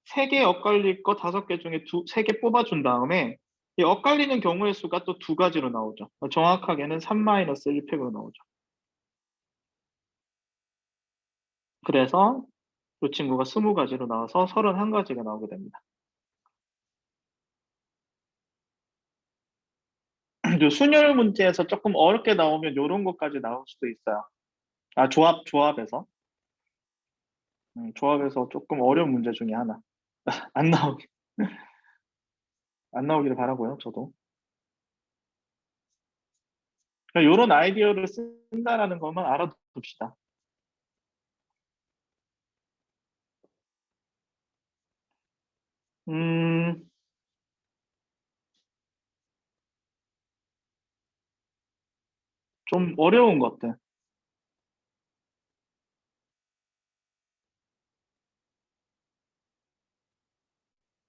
세 개 엇갈릴 거 5개 중에 세 개 뽑아준 다음에 이 엇갈리는 경우의 수가 또 두 가지로 나오죠. 정확하게는 3-1팩으로 나오죠. 그래서 이 친구가 20가지로 나와서 31가지가 나오게 됩니다. 순열 문제에서 조금 어렵게 나오면 이런 것까지 나올 수도 있어요. 아, 조합에서. 조합에서 조금 어려운 문제 중에 하나. 안 나오기, 안 나오기를 바라고요, 저도. 이런 아이디어를 쓴다라는 것만 알아둡시다. 음, 좀 어려운 것들.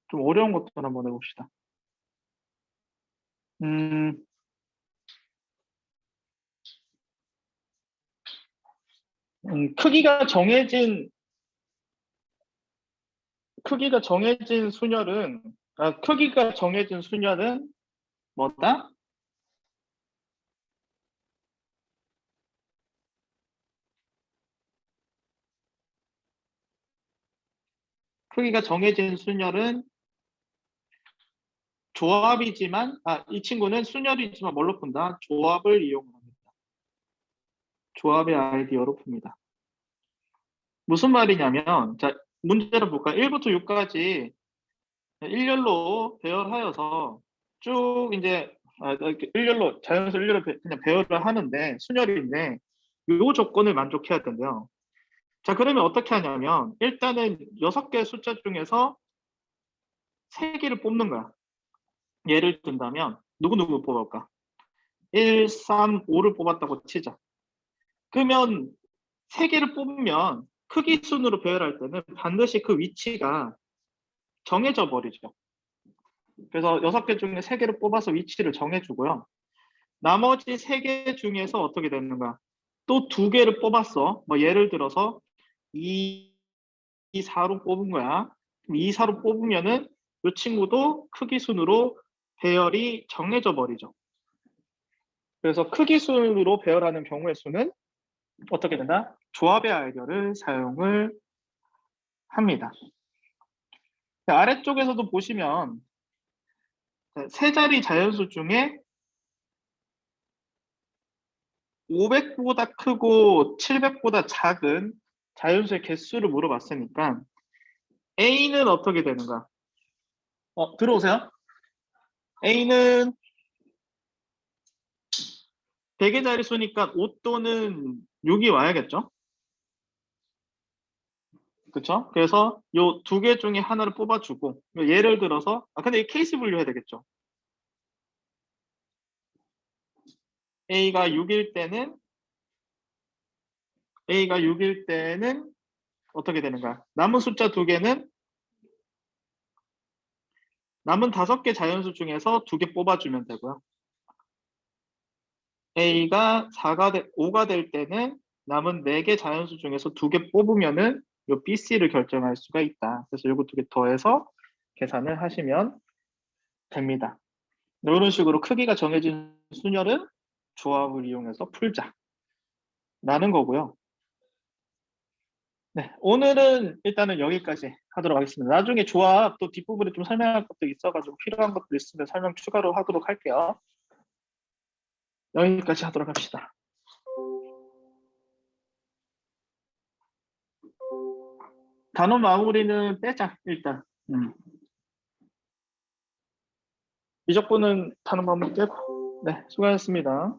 좀 어려운 것들 한번 해봅시다. 음, 크기가 정해진 순열은, 크기가 정해진 순열은 뭐다? 크기가 정해진 순열은 조합이지만, 이 친구는 순열이지만 뭘로 푼다? 조합을 이용합니다. 조합의 아이디어로 풉니다. 무슨 말이냐면, 자, 문제를 볼까요? 1부터 6까지 일렬로 배열하여서 쭉 이제 이렇게 자연수 일렬로 그냥 배열을 하는데 순열인데 요 조건을 만족해야 된대요. 자, 그러면 어떻게 하냐면 일단은 6개의 숫자 중에서 3개를 뽑는 거야. 예를 든다면 누구 뽑을까? 1, 3, 5를 뽑았다고 치자. 그러면 3개를 뽑으면 크기 순으로 배열할 때는 반드시 그 위치가 정해져 버리죠. 그래서 6개 중에 3개를 뽑아서 위치를 정해주고요. 나머지 3개 중에서 어떻게 되는 거야? 또 2개를 뽑았어. 뭐 예를 들어서 2, 4로 뽑은 거야. 2, 4로 뽑으면은 이 친구도 크기 순으로 배열이 정해져 버리죠. 그래서 크기 순으로 배열하는 경우의 수는 어떻게 된다? 조합의 아이디어를 사용을 합니다. 아래쪽에서도 보시면 세 자리 자연수 중에 500보다 크고 700보다 작은 자연수의 개수를 물어봤으니까 A는 어떻게 되는가? 들어오세요? A는 100의 자릿수니까 5 또는 6이 와야겠죠? 그쵸? 그래서 요 두 개 중에 하나를 뽑아주고 예를 들어서 근데 이 케이스 분류해야 되겠죠? A가 6일 때는 어떻게 되는가? 남은 숫자 두 개는 남은 5개 자연수 중에서 2개 뽑아주면 되고요. A가 5가 될 때는 남은 4개 자연수 중에서 2개 뽑으면은 요 BC를 결정할 수가 있다. 그래서 요거 2개 더해서 계산을 하시면 됩니다. 이런 식으로 크기가 정해진 순열은 조합을 이용해서 풀자 라는 거고요. 네, 오늘은 일단은 여기까지 하도록 하겠습니다. 나중에 조합 또 뒷부분에 좀 설명할 것도 있어가지고 필요한 것도 있으면 설명 추가로 하도록 할게요. 여기까지 하도록 합시다. 단어 마무리는 빼자 일단. 미적분은 단어 마무리 빼고. 네, 수고하셨습니다.